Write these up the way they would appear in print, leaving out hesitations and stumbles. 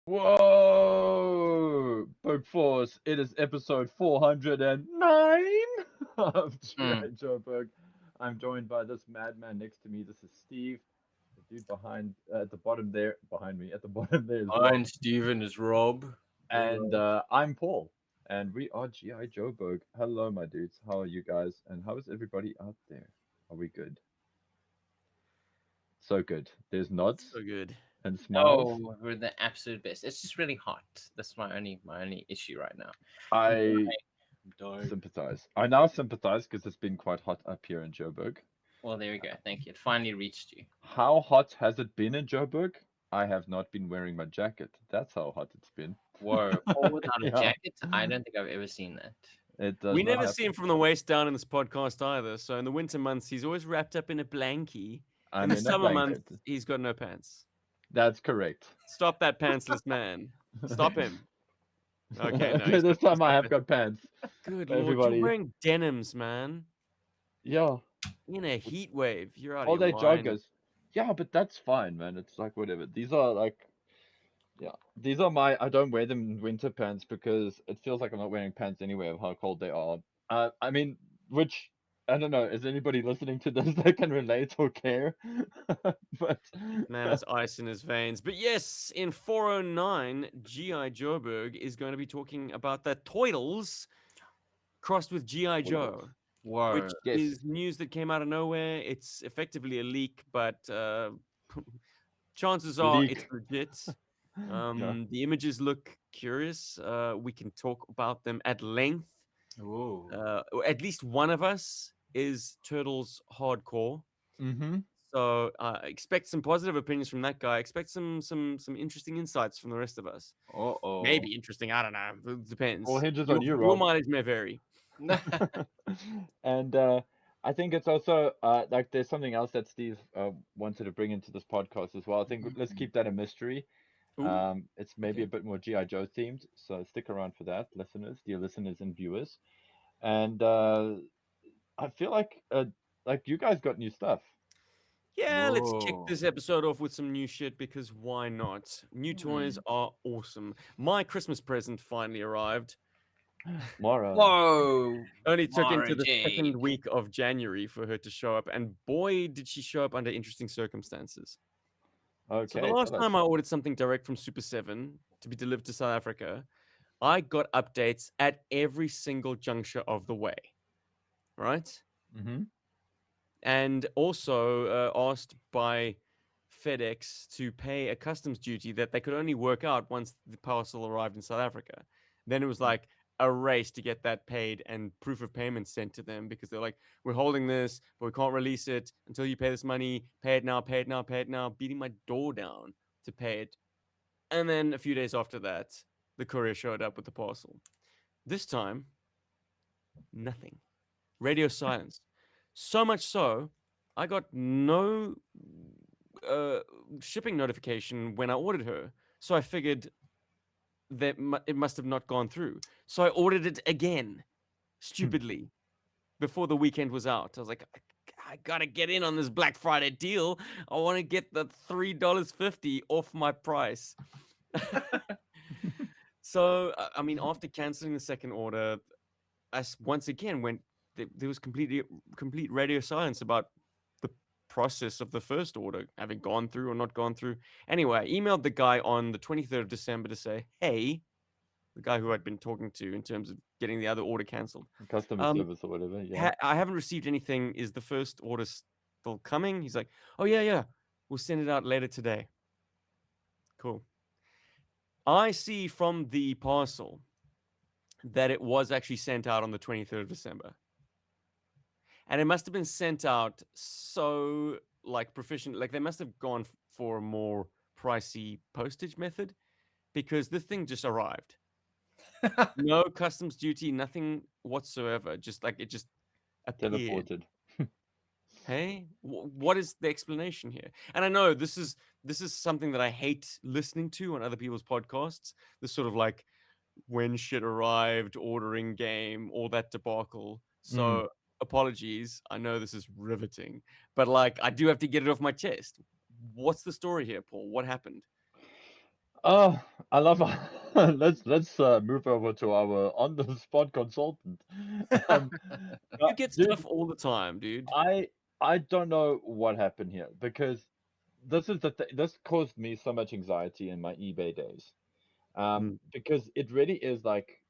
Whoa! Bug Force, it is episode 409 of GI Mm. Joburg. I'm joined by this madman next to me. This is Steve. The dude behind, at the bottom there, behind me, at the bottom there is Rob. And Steven is Rob. And I'm Paul. And we are GI Joburg. Hello, my dudes. How are you guys? And how is everybody out there? Are we good? So good. There's nods So good. and smiles. Oh, we're the absolute best. It's just really hot. That's my only issue right now. I I'm dying. sympathize. I now sympathize because it's been quite hot up here in Joburg. Well, there we go. Thank you. It finally reached you. How hot has it been in Joburg? I have not been wearing my jacket. That's how hot it's been. Whoa, Paul without a Yeah. jacket? I don't think I've ever seen that. It does We not never see him happen. from the waist down in this podcast either. So in the winter months, he's always wrapped up in a blankie. I'm in the in a summer blanket. months, he's got no pants. That's correct. Stop that pantsless man. Stop him. Okay, no. Okay, he's this got- time I have got pants. Good lord, Everybody. you're wearing denims, man. Yeah, In a heat wave. You're out all of your day mind. joggers. Yeah, but that's fine, man. It's like whatever. These are like, yeah, these are my. I don't wear them in winter pants because it feels like I'm not wearing pants anyway of how cold they are. I mean, which I don't know. Is anybody listening to this that can relate or care? But Man has ice in his veins. But yes, in 409, GI Joburg is going to be talking about the Toidles crossed with GI Joe. Whoa. Which Yes. is news that came out of nowhere. It's effectively a leak, but chances are Leak. it's legit. Yeah. The images look curious. We can talk about them at length. Whoa. At least one of us is Turtles hardcore. Mm-hmm. So expect some positive opinions from that guy. Expect some interesting insights from the rest of us. Uh-oh. Maybe interesting. I don't know. It depends. All hinges on you, Your Rob. mileage may vary. And I think it's also like there's something else that Steve wanted to bring into this podcast as well. I think let's keep that a mystery. Ooh. It's maybe Okay. a bit more GI Joe themed, so stick around for that, dear listeners and viewers. And I feel like you guys got new stuff. Yeah, let's kick Whoa. this episode off with some new shit because why not? New toys are awesome. My Christmas present finally arrived. Mara. Whoa. Only took Mara into the Jade. second week of January for her to show up, and boy, did she show up under interesting circumstances. Okay. So the last tell us. time I ordered something direct from Super 7 to be delivered to South Africa, I got updates at every single juncture of the way. Right? Mm-hmm. And also asked by FedEx to pay a customs duty that they could only work out once the parcel arrived in South Africa. Then it was like a race to get that paid and proof of payment sent to them because they're like, we're holding this, but we can't release it until you pay this money. Pay it now, pay it now, pay it now, beating my door down to pay it. And then a few days after that, the courier showed up with the parcel. This time, nothing. Radio silence. So much so, I got no shipping notification when I ordered her. So I figured that it must have not gone through. So I ordered it again, stupidly, before the weekend was out. I was like, I gotta get in on this Black Friday deal. I want to get the $3.50 off my price. So, I mean, after canceling the second order, I once again went. There was complete radio silence about the process of the first order having gone through or not gone through. Anyway, I emailed the guy on the 23rd of December to say, hey, the guy who I'd been talking to in terms of getting the other order cancelled. Customer service or whatever. Yeah. I haven't received anything. Is the first order still coming? He's like, oh, yeah. We'll send it out later today. Cool. I see from the parcel that it was actually sent out on the 23rd of December. And it must have been sent out so like proficient, like they must have gone for a more pricey postage method because this thing just arrived. No customs duty, nothing whatsoever. Just like it just appeared. Teleported. Hey, what is the explanation here? And I know this is something that I hate listening to on other people's podcasts. This sort of like when shit arrived, ordering game, all that debacle. So apologies. I know this is riveting, but like I do have to get it off my chest. What's the story here, Paul? What happened? I love let's move over to our on the spot consultant. Um, You get dude, stuff all the time, dude. I don't know what happened here because this caused me so much anxiety in my eBay days. Mm. Because it really is like,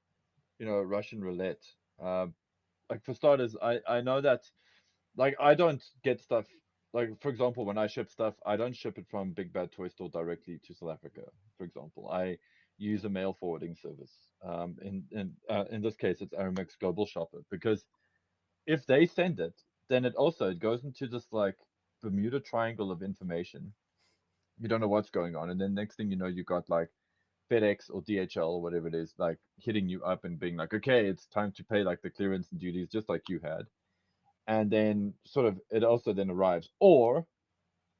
Russian roulette. Like for starters, I know that like I don't get stuff like for example when I ship stuff, I don't ship it from Big Bad Toy Store directly to South Africa. For example, I use a mail forwarding service. In this case, it's Aramex Global Shopper because if they send it, then it goes into this like Bermuda Triangle of information. You don't know what's going on, and then next thing you know, you got like FedEx or DHL or whatever it is, like hitting you up and being like, okay, it's time to pay like the clearance and duties, just like you had. And then sort of it also then arrives, or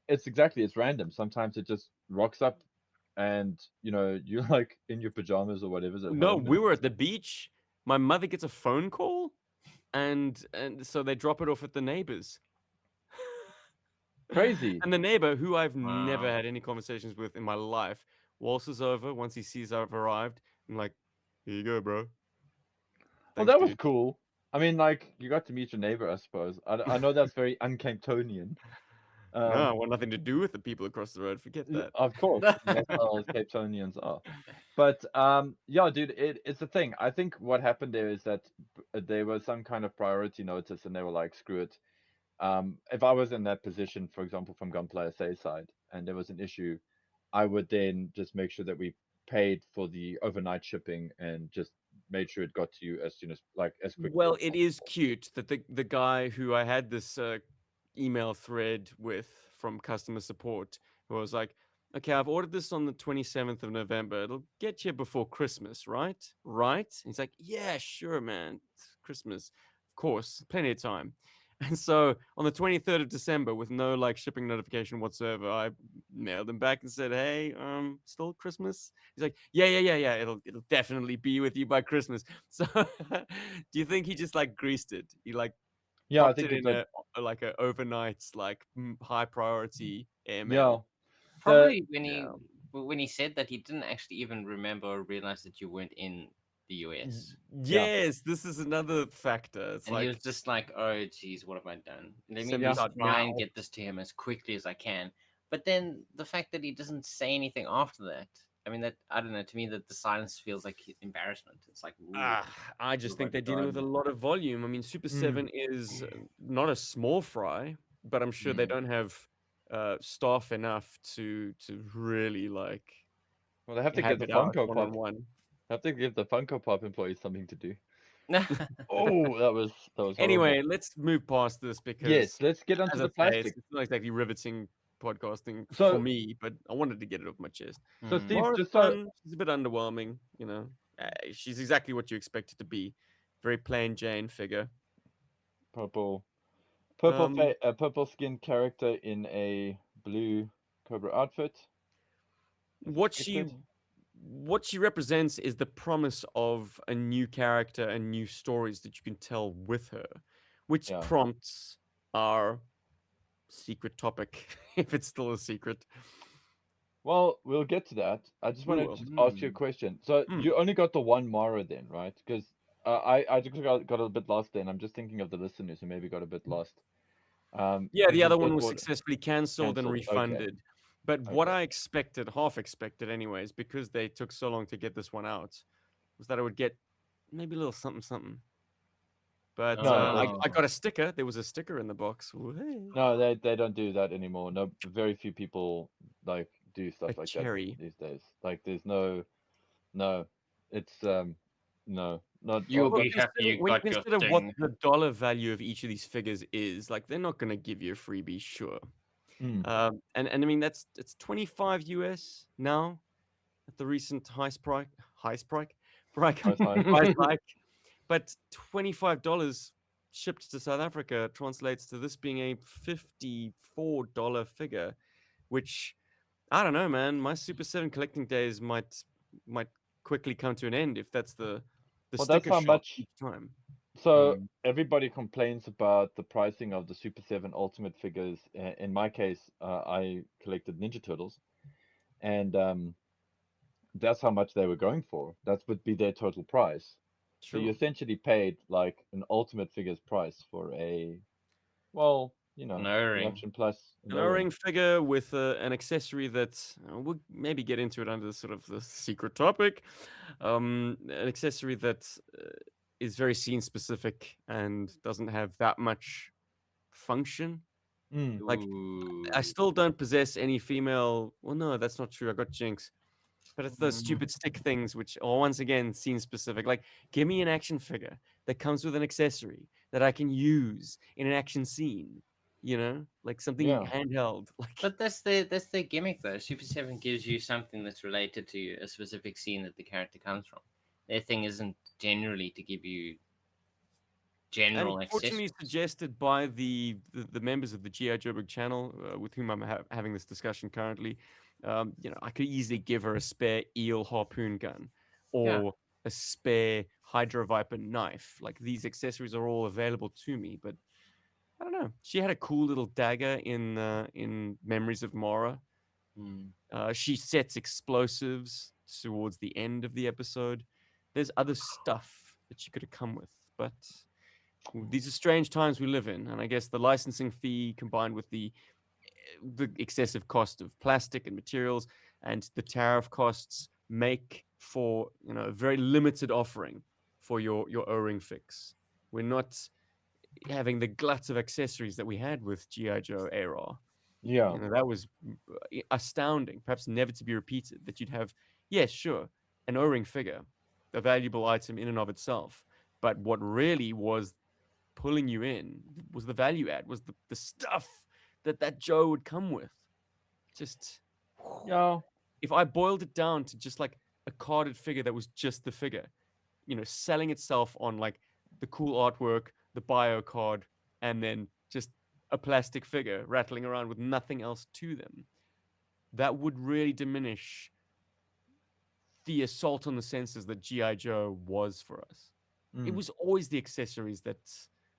it's random. Sometimes it just rocks up, and you're like in your pajamas or whatever's at No, home, we and were at the beach. My mother gets a phone call, and so they drop it off at the neighbors. crazy. And the neighbor, who I've never Wow. had any conversations with in my life, waltzes over once he sees I've arrived. I'm like, here you go, bro. Well, Thanks, that was dude. cool. I mean, like you got to meet your neighbor, I suppose. I know that's very uncantonian. No, I Um, want nothing to do with the people across the road. Forget that. Of course, that's how Cape Townians are. But yeah, dude, it's the thing. I think what happened there is that there was some kind of priority notice, and they were like, "Screw it." If I was in that position, for example, from Gunplay SA side, and there was an issue, I would then just make sure that we paid for the overnight shipping and just made sure it got to you as soon as, like, as quickly Well, as it is possible. cute that the guy who I had this email thread with from customer support, who was like, "Okay, I've ordered this on the 27th of November. It'll get you before Christmas, right? Right?" And he's like, "Yeah, sure, man. It's Christmas, of course, plenty of time." And so on the 23rd of December, with no like shipping notification whatsoever, I mailed him back and said, "Hey, still Christmas?" He's like, "Yeah, yeah, yeah, yeah. It'll definitely be with you by Christmas." So, do you think he just like greased it? He like Yeah, I popped think it it in did. like a overnight like high priority Yeah, airmail. the Probably when Yeah. he said that, he didn't actually even remember or realize that you weren't in the US. yeah, Yes, this is another factor. It's And he was like just like, "Oh, geez, what have I done? Let me send yeah. this just out try now. and get this to him as quickly as I can." But then the fact that he doesn't say anything after that, I mean, that I don't know. To me, that the silence feels like embarrassment. It's like, ooh, I what just have I think they're dealing with a done? lot of volume. I mean, Super Mm. 7 is not a small fry, but I'm sure they Mm. don't have staff enough to really like Well, they have to have get the it out Funko one on Pop. one. Have to give the Funko Pop employees something to do. Oh, that was horrible. Anyway, let's move past this Yes, because, let's get onto as I the say, plastic. it's not exactly riveting podcasting for So, me, but I wanted to get it off my chest. so Mm. Steve, Mara's just so fun. She's a bit underwhelming, She's exactly what you expect her to be. Very plain Jane figure. purple, Um, purple skinned character in a blue Cobra outfit. As what she expected. what she represents is the promise of a new character and new stories that you can tell with her, which Yeah. prompts our secret topic, if it's still a secret. Well, we'll get to that. I just We wanted will. to ask you a Mm. question. So Hmm. you only got the one Mara then, right? Because I just got a bit lost then. I'm just thinking of the listeners who maybe got a bit lost. Yeah, Because the you other one just was bought successfully cancelled and cancelled. Okay. refunded. But what Okay. I expected, half expected anyways, because they took so long to get this one out, was that I would get maybe a little something something. But No, I, that's I Oh. got a sticker. There was a sticker in the box. Ooh, hey. no, they don't do that anymore. No, very few people like do A stuff like that cherry. these days. Like there's no, it's no, not You'll Well, be happy you when you got your consider what thing. the dollar value of each of these figures is, like they're not going to give you a freebie, sure. mm, And I mean it's 25 US now at the recent high spike, price price hike. price hike. But $25 shipped to South Africa translates to this being a $54 figure, which I don't know, man. My Super 7 collecting days might quickly come to an end if that's the Well, that's sticker how shock much. each time. So Mm. everybody complains about the pricing of the Super 7 Ultimate figures. In my case, I collected Ninja Turtles, and that's how much they were going for. That would be their total price. So you Sure. essentially paid like an ultimate figures price for a, well, An O-ring. reaction plus an An O-ring. O-ring figure with an accessory that we'll maybe get into it under sort of the secret topic. An accessory that is very scene specific and doesn't have that much function. Mm. Like, I Ooh. still don't possess any female. Well, no, that's not true. I got Jinx. But it's those Mm. stupid stick things, which are once again scene specific. Like, give me an action figure that comes with an accessory that I can use in an action scene. Like something Yeah. handheld. Like, But that's their gimmick though. Super Seven gives you something that's related to a specific scene that the character comes from. Their thing isn't generally to give you and general fortunately accessories. suggested by the members of the GI Joburg channel, with whom I'm having this discussion currently. I could easily give her a spare eel harpoon gun, Yeah. or a spare Hydro Viper knife. Like, these accessories are all available to me, but I don't know. She had a cool little dagger in Memories of Mara. Hmm. She sets explosives towards the end of the episode. There's other stuff that she could have come with, but these are strange times we live in, and I guess the licensing fee combined with the excessive cost of plastic and materials and the tariff costs make for a very limited offering for your O-ring fix. We're not having the glut of accessories that we had with GI Joe ARAR. Yeah. That was astounding, perhaps never to be repeated. That you'd have, yes, sure, an O-ring figure, a valuable item in and of itself, but what really was pulling you in was the value add, was the stuff that Joe would come with. Just, Yeah. if I boiled it down to just like a carded figure that was just the figure, selling itself on like the cool artwork, the bio card, and then just a plastic figure rattling around with nothing else to them, that would really diminish the assault on the senses that GI Joe was for us. It Mm. was always the accessories that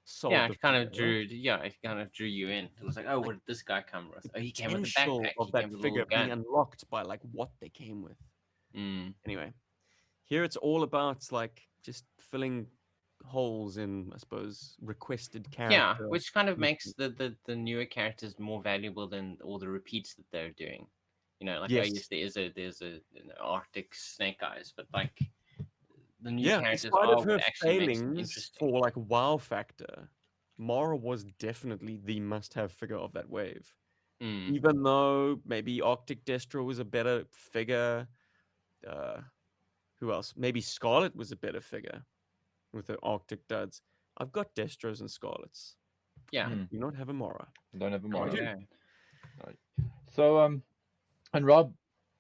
sold Yeah, the it kind figure, of right? drew. Yeah, it kind of drew you in. It was like, oh, Like, what did this guy come with? the Oh, he came with a potential backpack. of He that came with a little figure being gun. unlocked by like what they came with. Mm. Anyway, here it's all about like just filling holes in, I suppose, requested Yeah, character. which kind of makes missions. the newer characters more valuable than all the repeats that they're doing. Like, oh Yes. yes, there's a Arctic Snake Eyes, but like the new Yeah, in characters spite of are her what actually makes them failings interesting. for like wow factor, Mara was definitely the must-have figure of that wave. Mm. Even though maybe Arctic Destro was a better figure, uh, who else? Maybe Scarlet was a better figure with the Arctic duds. I've got Destros and Scarlets. Yeah, I Mm. do not have a Mara. Don't have a there Now I you Mara. do. go. Right. So and Rob,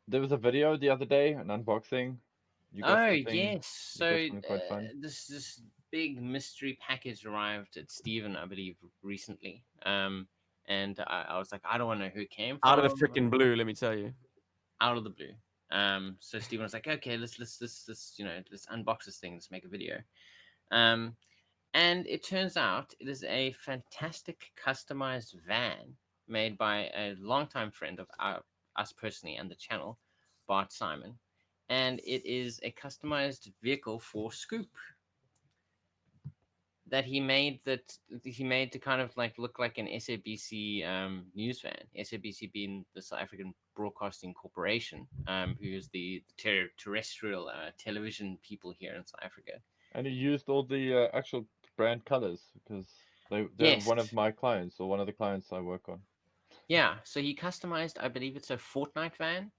there was a video the other day, an unboxing. You got Oh something. yes, You so got something quite fun. this big mystery package arrived at Stephen, I believe, recently. And I was like, I don't want to know who it came Out of the from. freaking blue, let me tell you. Out of the blue. So Stephen was like, okay, let's unbox this thing, let's make a video. Um, and it turns out it is a fantastic customized van made by a longtime friend of us personally and the channel, Bart Simon, and it is a customized vehicle for Scoop that he made to kind of like look like an SABC news van. SABC being the South African Broadcasting Corporation, who is the terrestrial television people here in South Africa. And he used all the actual brand colors because they're Yes, one of my clients or one of the clients I work on. yeah. So he customized, I believe it's a Fortnite van.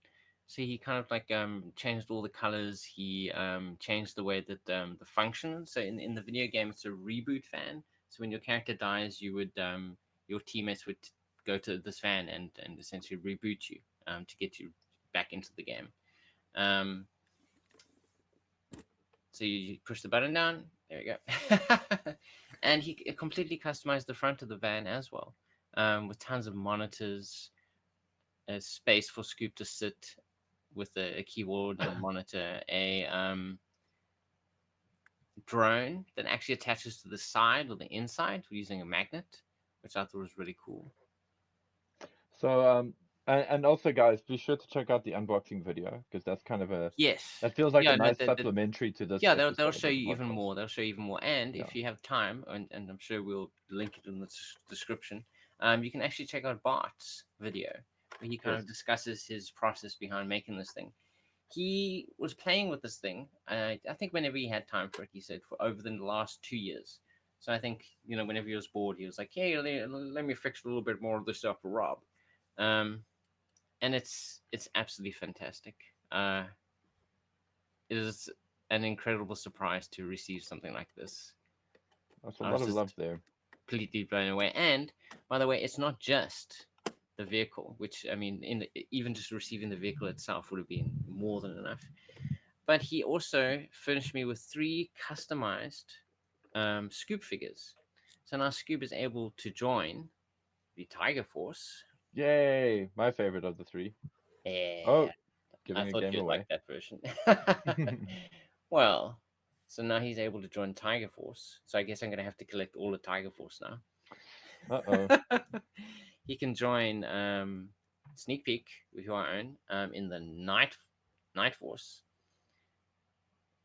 So he kind of like changed all the colors. He changed the way that the function. So in the video game, it's a reboot fan. So when your character dies, you would your teammates would go to this fan and essentially reboot you to get you back into the game. Um, so you push the button down. There you go. And he completely customized the front of the van as well, with tons of monitors, a space for Scoop to sit with a keyboard and a monitor, a drone that actually attaches to the side or the inside using a magnet, which I thought was really cool. So And also, guys, be sure to check out the unboxing video because that's kind of Yes. that feels like a Yeah, no, nice supplementary to this yeah, they'll episode show of the you even podcast. more. They'll show you even more. And Yeah. if you have time, and I'm sure we'll link it in the description, you can actually check out Bart's video where he kind of Yes. discusses his process behind making this thing. He was playing with this thing. I think whenever he had time for it, he said for over the last 2 years. So I think whenever he was bored, he was like, "Hey, let me fix a little bit more of this stuff for Rob," and it's absolutely fantastic. It is an incredible surprise to receive something like this. That's a I lot was of just love there. completely blown away. And by the way, it's not just the vehicle, which I mean, even just receiving the vehicle itself would have been more than enough. But he also furnished me with 3 customized Scoop figures. So now Scoop is able to join the Tiger Force. Yay! My favorite of the 3. Yeah, Oh, I giving a thought game you'd like away. that version. Well, so now he's able to join Tiger Force. So I guess I'm gonna have to collect all the Tiger Force Uh-oh. now. He can join Sneak Peek, who I own, in the Night Force.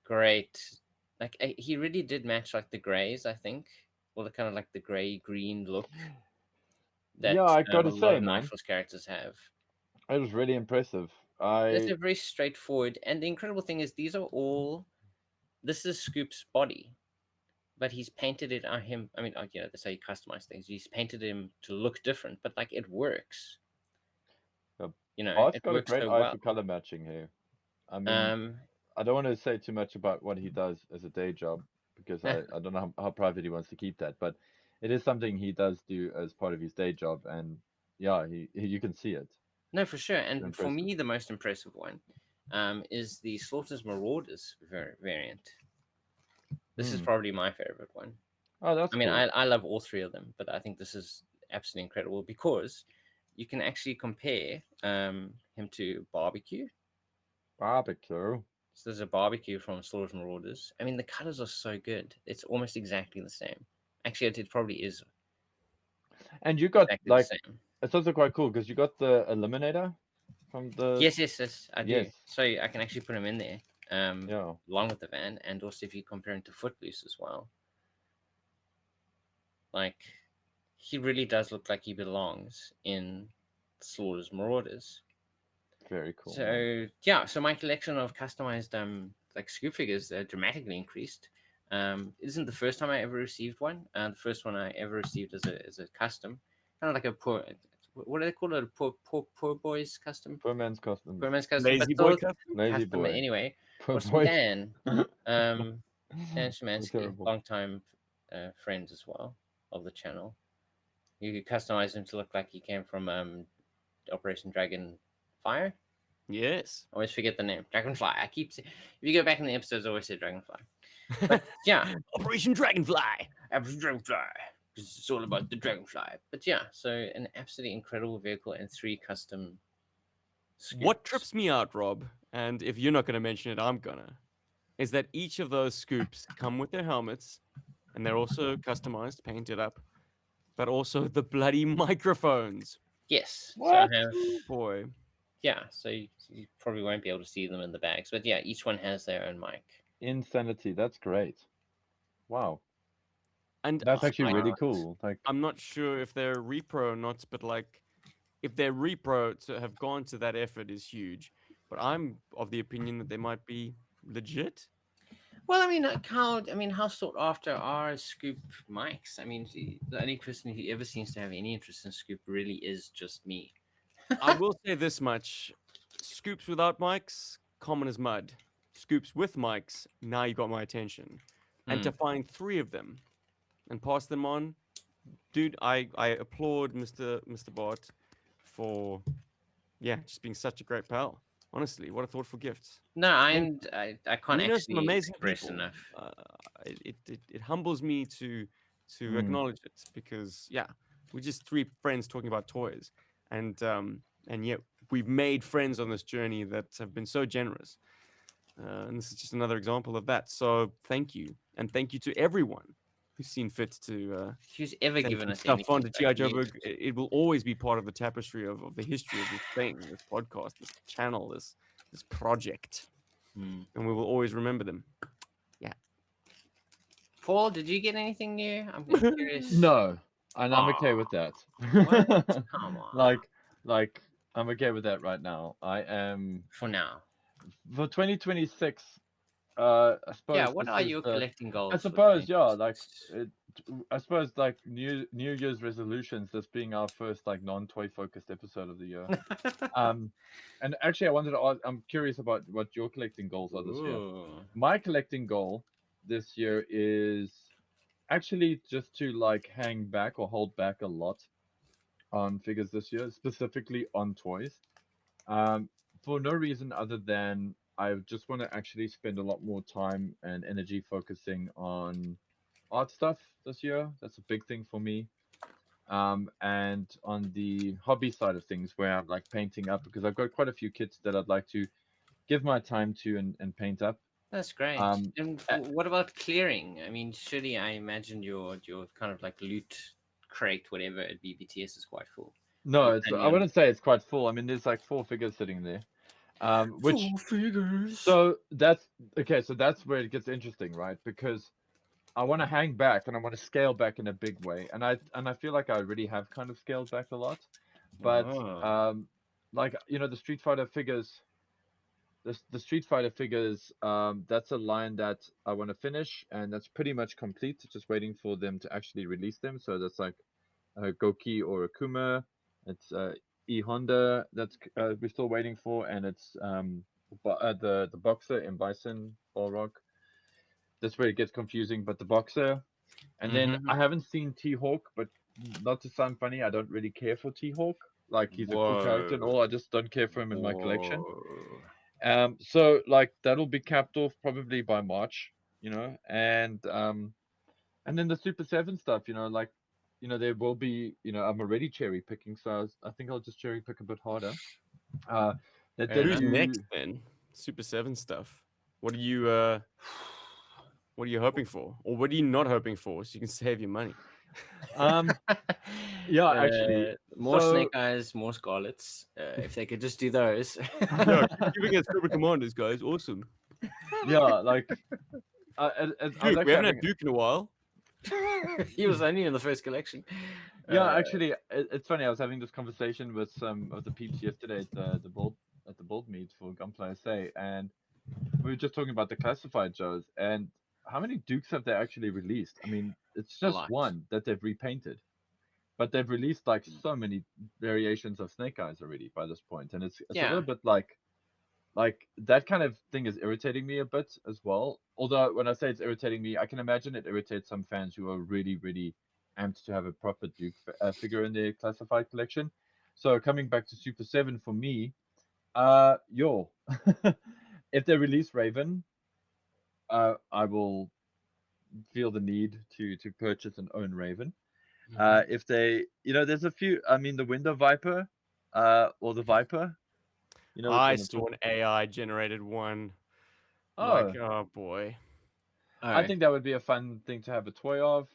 Great. Like he really did match like the grays, I think, or the kind of like the gray green look Yeah, that I a gotta lot say, of Night man, Force characters have. it was really impressive. It's I a very straightforward, and the incredible thing is these are all. This is Scoop's body, but he's painted it on him. I mean, that's how you customize things. He's painted him to look different, but like it works. uh, It Bart's got a works great so eye well. for color matching here. I mean, Um, I don't want to say too much about what he does as a day job because I don't know how private he wants to keep that, but it is something he does do as part of his day job, and yeah, you can see it. no, for sure. It's And for impressive. me, the most impressive one is the Slaughter's Marauders variant. This is Hmm. probably my favorite one. Oh, that's I mean, cool. I love all 3 of them, but I think this is absolutely incredible because you can actually compare him to Barbecue. Barbecue. So there's a Barbecue from Slaughter's Marauders. I mean, the colors are so good. It's almost exactly the same. Actually, it probably is And you got exactly the like same. it's also quite cool because you got the Eliminator from the Yes, I do. yes, So I can actually put him in there, yeah, along with the van, and also if you compare him to Footloose as well, like he really does look like he belongs in Slaughter's Marauders. very cool, man. So yeah, so my collection of customized like Scoop figures dramatically increased. Isn't the first time I ever received one. The first one I ever received as a custom, kind of like a poor. What do they call it? A poor boys custom. Poor man's customs. Poor man's custom, but Lazy boy still cut. Lazy custom boy. anyway. Poor Was boy. Stan, um, Stan So Szymanski, terrible. longtime friend as well of the channel. You could customize him to look like he came from Operation Dragon Fire. Yes. I always forget the name. Dragonfly. If you go back in the episodes, I always say Dragonfly. But yeah, Operation Dragonfly. Dragonfly. It's all about the Dragonfly. But yeah, so an absolutely incredible vehicle and 3 custom What scoops. trips me out, Rob, and if you're not going to mention it, I'm gonna, is that each of those scoops come with their helmets, and they're also customized, painted up, but also the bloody microphones. Yes. So I What? have, Boy. yeah, so you probably won't be able to see them in the bags. But yeah, each one has their own mic. Insanity. That's great. Wow. And That's actually I really cool. Like, I'm not sure if they're repro or not, but like, if they're repro to have gone to that effort is huge. But I'm of the opinion that they might be legit. Well, I mean, how sought after are Scoop mics? I mean, the only person who ever seems to have any interest in Scoop really is just me. I will say this much: scoops without mics, common as mud. Scoops with mics, now you got my attention. And to find 3 of them and pass them on, dude, I applaud Mr. Bart for just being such a great pal. Honestly, what a thoughtful gift. No, And I can't we know some actually amazing express people. enough. It humbles me to mm, acknowledge it because we're just 3 friends talking about toys, and yet we've made friends on this journey that have been so generous. And this is just another example of that. So thank you, and thank you to everyone who's seen fit to Who's ever take given some us stuff anything? onto GI Like, Joburg. It will always be part of the tapestry of the history of this thing, this podcast, this channel, this project, Hmm. and we will always remember them. Paul, did you get anything new? I'm curious. No, and I'm okay Aw, with that. what? Come on. like I'm okay with that right now. I am For now. for 2026. I Yeah, suppose what this are is your the. collecting I goals for suppose, yeah, 2026? I suppose like New Year's resolutions. This being our first like non-toy focused episode of the year. Um, and actually, I wanted to ask. I'm curious about what your collecting goals are this year. Ooh. My collecting goal this year is actually just to like hang back or hold back a lot on figures this year, specifically on toys. For no reason other than I just want to actually spend a lot more time and energy focusing on art stuff this year. That's a big thing for me. And on the hobby side of things, where I'm like painting up, because I've got quite a few kits that I'd like to give my time to and paint up. That's great. Um, And uh, what about clearing? I mean, surely I imagine your kind of like loot crate, whatever at BBTS is quite full. no, You're it's planning I on wouldn't say it's quite full. I mean, there's like 4 figures sitting there. Which 4 figures. so that's okay. So that's where it gets interesting, right? Because I want to hang back and I want to scale back in a big way, and I feel like I already have kind of scaled back a lot, but Oh. like the Street Fighter figures, the Street Fighter figures, that's a line that I want to finish, and that's pretty much complete. Just waiting for them to actually release them. So that's like Goki or Akuma. It's E Honda that's we're still waiting for, and it's the boxer in Bison Balrog. That's where it gets confusing. But the boxer, and then Mm-hmm. I haven't seen T Hawk, but not to sound funny, I don't really care for T Hawk. Like he's a cool character and Whoa. all. I just don't care for him in my collection. Whoa. So like that'll be capped off probably by March, and then the Super 7 stuff, like there will be, I'm already cherry picking, so I think I'll just cherry pick a bit harder. Uh, they Fair did Who's enough. next do. then? Super 7 stuff. What are you hoping for? Or what are you not hoping for so you can save your money? um yeah, actually. More So snake eyes, more scarlets. If they could just do those. Yeah, keep giving us Super Commanders, guys. Awesome. yeah, like I was Duke, we actually haven't had having. Duke in a while. He was only in the first collection. Yeah, actually, it's funny. I was having this conversation with some of the peeps yesterday at the bold meet for Gunplay SA, and we were just talking about the classified shows and how many Dukes have they actually released? I mean, it's A just lot. one that they've repainted, but they've released like so many variations of Snake Eyes already by this point, and it's a Yeah. little bit like that kind of thing is irritating me a bit as well. Although when I say it's irritating me, I can imagine it irritates some fans who are really, really amped to have a proper Duke figure in their classified collection. So coming back to Super 7 for me, yo, if they release Raven, I will feel the need to purchase and own Raven. Mhm. If they, there's a few. I mean, the Window Viper, or the Viper. You know which I one I'm saw talking. an AI generated one. Oh, Oh boy. All I right. think that would be a fun thing to have a toy of.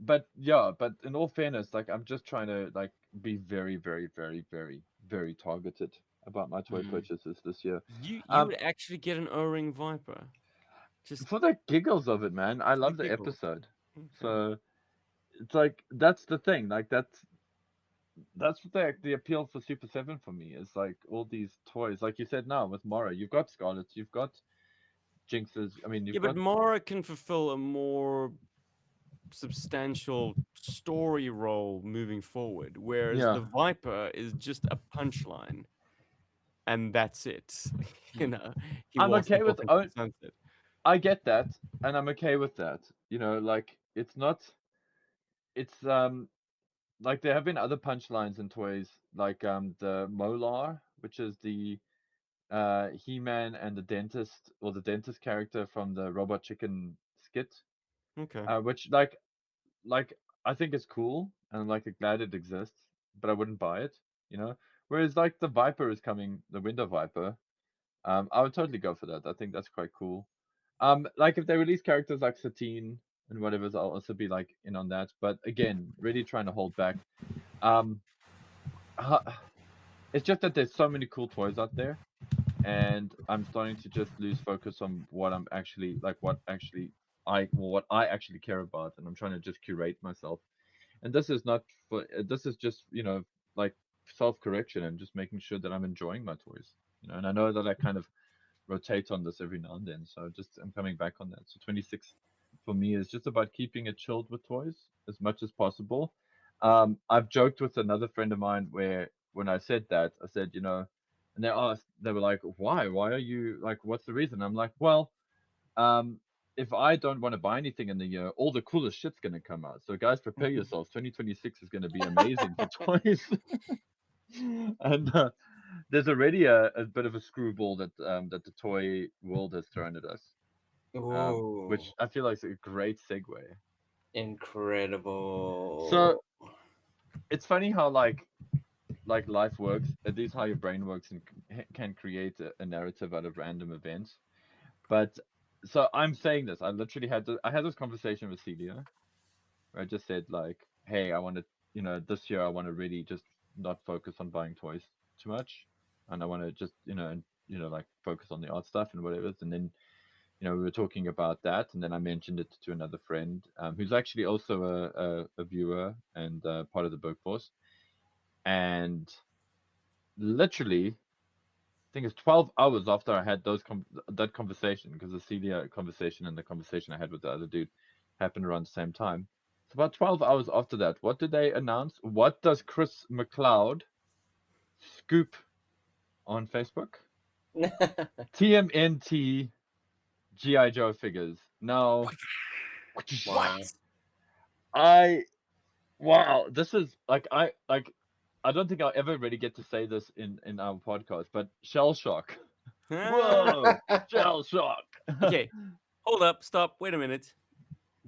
But yeah, but in all fairness, like I'm just trying to like be very, very, very, very, very targeted about my toy Mm. purchases this year. You Um, would actually get an O-ring Viper. Just for the giggles of it, man. I for the love the giggles. episode. Okay. So it's like that's the thing. Like that's what the appeal for Super 7 for me is like all these toys. Like you said now with Mora, you've got Scarlets, you've got Jinxes. I mean, Yeah, you've but got. Mara can fulfill a more substantial story role moving forward, whereas Yeah, the Viper is just a punchline, and that's it. You know, he I'm waltzes okay off with into own. the sunset. I get that, and I'm okay with that. Like it's not. It's like there have been other punchlines in toys, like the Molar, which is the He-Man and the dentist, or the dentist character from the Robot Chicken skit, Okay. which like I think is cool, and like glad it exists, but I wouldn't buy it, you know. Whereas like the Viper is coming, the Window Viper, I would totally go for that. I think that's quite cool. Like if they release characters like Satine, and whatever. So I'll also be like in on that. But again, really trying to hold back. Um, uh, it's just that there's so many cool toys out there, and I'm starting to just lose focus on what I'm actually like, what I actually care about, and I'm trying to just curate myself. And this is not for this is just like self-correction and just making sure that I'm enjoying my toys. And I know that I kind of rotate on this every now and then, so just I'm coming back on that. So 26 for me is just about keeping it chilled with toys as much as possible. I've joked with another friend of mine where when I said that, I said, and they were like, why are you like, what's the reason? I'm like, well, um, if I don't want to buy anything in the year, all the coolest shit's going to come out. So guys, prepare yourselves. 2026 is going to be amazing for toys. And there's already a bit of a screwball that the toy world has thrown at us, Ooh, which I feel like is a great segue. So incredible. it's funny how like life works, at least how your brain works, and can create a narrative out of random events. But so I'm saying this. I had this conversation with Celia where I just said like, hey, I want to, this year I want to really just not focus on buying toys too much, and I want to just, like focus on the art stuff and whatever. And then, we were talking about that, and then I mentioned it to another friend, who's actually also a viewer and part of the Book Force, and literally, I think it's 12 hours after I had that conversation, because the Celia conversation and the conversation I had with the other dude happened around the same time. It's about 12 hours after that. What did they announce? What does Chris McLeod scoop on Facebook? TMNT GI Joe figures. Now, Wow. I wow, this is I don't think I'll ever really get to say this in our podcast, but Shellshock. Whoa, Shellshock. Okay, hold up, stop, wait a minute.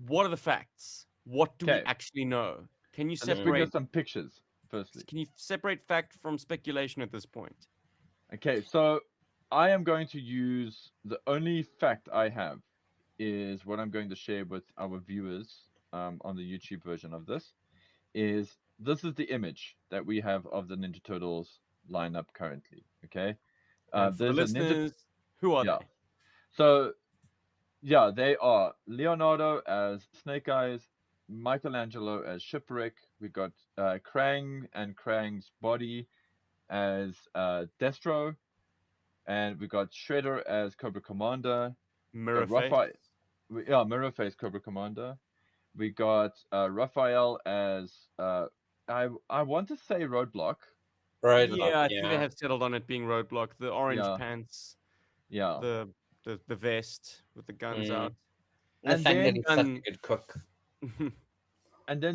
What are the facts? What do we Okay, actually know? Can you so let's bring separate? us some pictures firstly. Can you separate fact from speculation at this point? Okay, so I am going to use the only fact I have is what I'm going to share with our viewers on the YouTube version of this. This is the image that we have of the Ninja Turtles lineup currently. Okay, And for the there's a Ninja. listeners, who are Yeah. they? So yeah, they are Leonardo as Snake Eyes, Michelangelo as Shipwreck. We got Krang and Krang's body as Destro, and we got Shredder as Cobra Commander. We Mirror got face. Raphael, Mirror Face Cobra Commander. We got Raphael as I want to say Roadblock. Right. But Yeah, I think they Yeah. have settled on it being Roadblock. The orange yeah, pants, yeah. the the vest with the guns out. Mm. And the And fact that then he's such a good cook.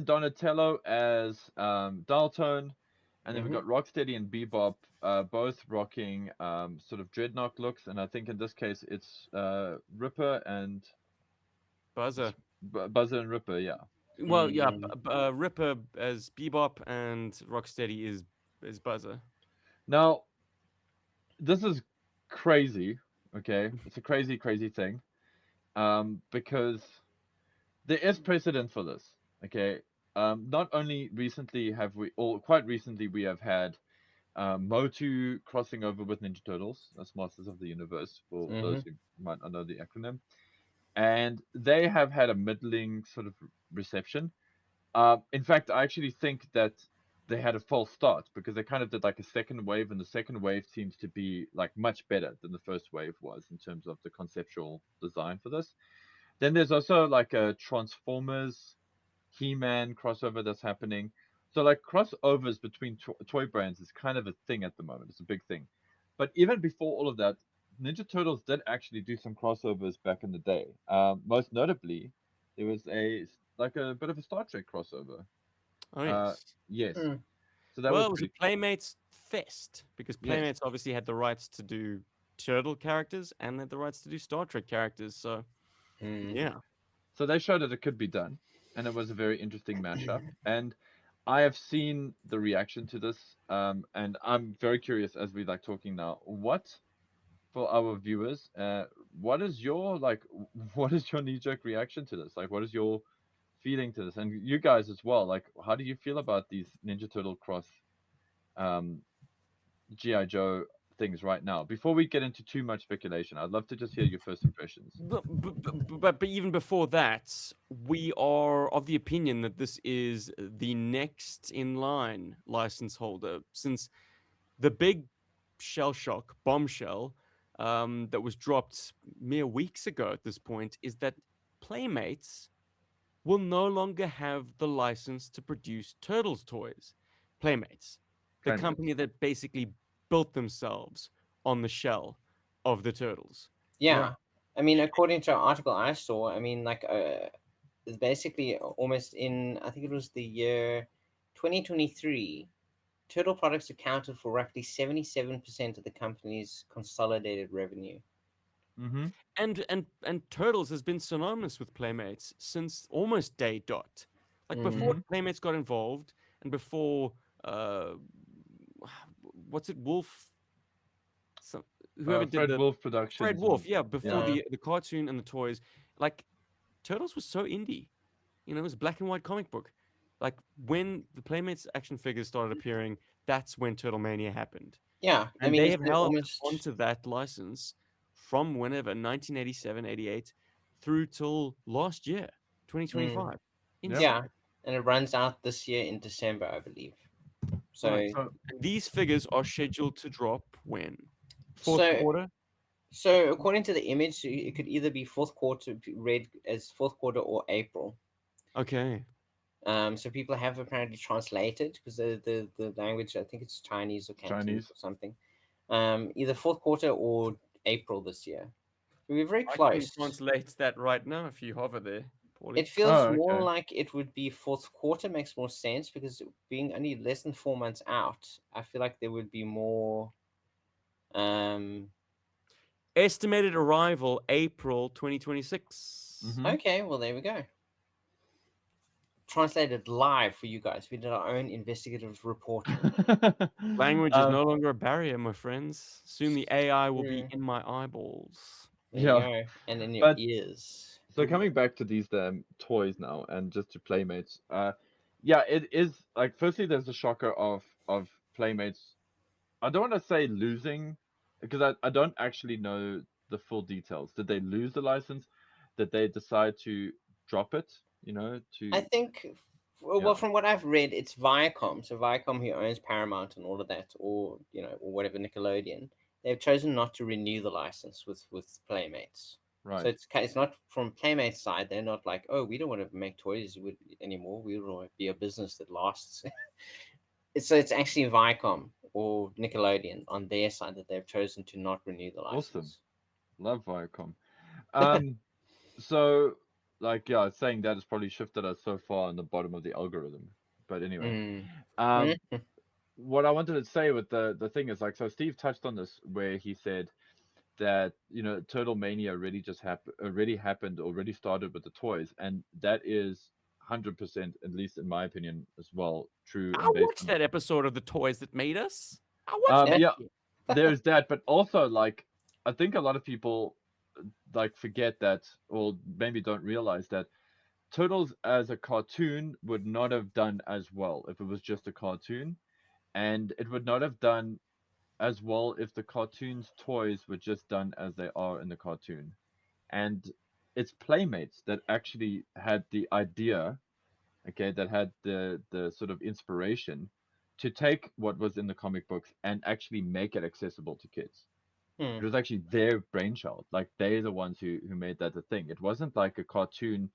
Donatello as Dalton, and then we Hmm. got Rocksteady and Bebop, both rocking sort of dreadnought looks, and I think in this case it's Ripper and Buzzer. Buzzer and Ripper, yeah. Well, yeah, Mm. Ripper as Bebop and Rocksteady is Buzzer. Now this is crazy, okay? It's a crazy, crazy thing, because there is precedent for this, okay? Not only recently have we, or quite recently, we have had Motu crossing over with Ninja Turtles. That's Masters of the Universe for Hmm. those who might not know the acronym. And they have had a middling sort of reception. In fact, I actually think that they had a false start because they kind of did like a second wave, and the second wave seems to be like much better than the first wave was in terms of the conceptual design for this. Then there's also like a Transformers He-Man crossover that's happening. So like crossovers between toy brands is kind of a thing at the moment. It's a big thing. But even before all of that, Ninja Turtles did actually do some crossovers back in the day. Most notably, there was like a bit of a Star Trek crossover. Oh Uh, yes. yes. Mm. So that Well, was it was a pretty. Playmates fest because Yes. Playmates obviously had the rights to do Turtle characters and they had the rights to do Star Trek characters. So Mm. yeah. So they showed that it could be done, and it was a very interesting mashup. And I have seen the reaction to this, and I'm very curious as we like talking now. What for our viewers, what is your like what is your knee-jerk reaction to this? Like, what is your feeling to this? And you guys as well. Like, how do you feel about these Ninja Turtle cross um GI Joe things right now? Before we get into too much speculation, I'd love to just hear your first impressions. But even before that, we are of the opinion that this is the next in line license holder, since the big Shellshock bombshell that was dropped mere weeks ago at this point is that Playmates will no longer have the license to produce Turtles toys. Playmates, the Playmates. company that basically built themselves on the shell of the Turtles. Yeah. I mean, according to an article I saw, I mean, like, it's basically almost in, I think it was the year 2023, Turtle products accounted for roughly 77% of the company's consolidated revenue. Mm-hmm. And Turtles has been synonymous with Playmates since almost day dot. Like before Mhm. Playmates got involved, and before uh, what's it, Wolf? Some, whoever did Fred the Wolf Fred Productions Wolf, and yeah, before Yeah. the cartoon and the toys, like Turtles was so indie. You know, it was a black and white comic book. Like when the Playmates action figures started appearing, that's when Turtle Mania happened. Yeah. I And mean, they it's have been held almost. onto that license from whenever, 1987, 88, through till last year, Mm, 2025. yeah. yeah. Insane. And it runs out this year in December, I believe. Right. So, So And these figures are scheduled to drop when? Fourth so, quarter? so according to the image, it could either be fourth quarter, read as fourth quarter, or April. Okay. So people have apparently translated, because the language, I think it's Chinese or Cantonese Chinese. or something. Either fourth quarter or April this year. We're very I can close. translate that right now if you hover there, Paulie. It feels Oh, more okay. like it would be fourth quarter, makes more sense, because being only less than 4 months out, I feel like there would be more. Um, Estimated arrival April 2026. Mm-hmm. okay, well, there we go. Translated live for you guys. We did our own investigative reporting. Language is um, no longer a barrier, my friends. Soon the AI will be True. in my eyeballs. There you yeah, go. And in your but ears. so coming back to these toys now and just to Playmates, yeah, it is like firstly there's a shocker of Playmates. I don't want to say losing because I don't actually know the full details. Did they lose the license? Did they decide to drop it? You know, I to think, yeah, well, from what I've read, it's Viacom. So Viacom, who owns Paramount and all of that, or or whatever, Nickelodeon, they've chosen not to renew the license with Playmates. So right. it's not from Playmates' side. They're not like, oh, we don't want to make toys anymore. We want to be a business that lasts. So it's actually Viacom or Nickelodeon on their side that they've chosen to not renew the Awesome. license. Love Viacom. Um, so like yeah, saying that has probably shifted us so far in the bottom of the algorithm. But anyway, Mm. um, Mm. what I wanted to say with the thing is like so Steve touched on this where he said that Turtle Mania already happened, already started with the toys, and that is 100%, at least in my opinion, as well, true I and based watched on that episode of The Toys That Made Us. I watched that Yeah. yeah, shit. there's that, but also like I think a lot of people like forget that or maybe don't realize that Turtles as a cartoon would not have done as well if it was just a cartoon, and it would not have done as well if the cartoon's toys were just done as they are in the cartoon. And it's Playmates that actually had the idea, okay, that had the sort of inspiration to take what was in the comic books and actually make it accessible to kids. Hmm. It was actually their brainchild. Like they're the ones who made that a thing. It wasn't like a cartoon.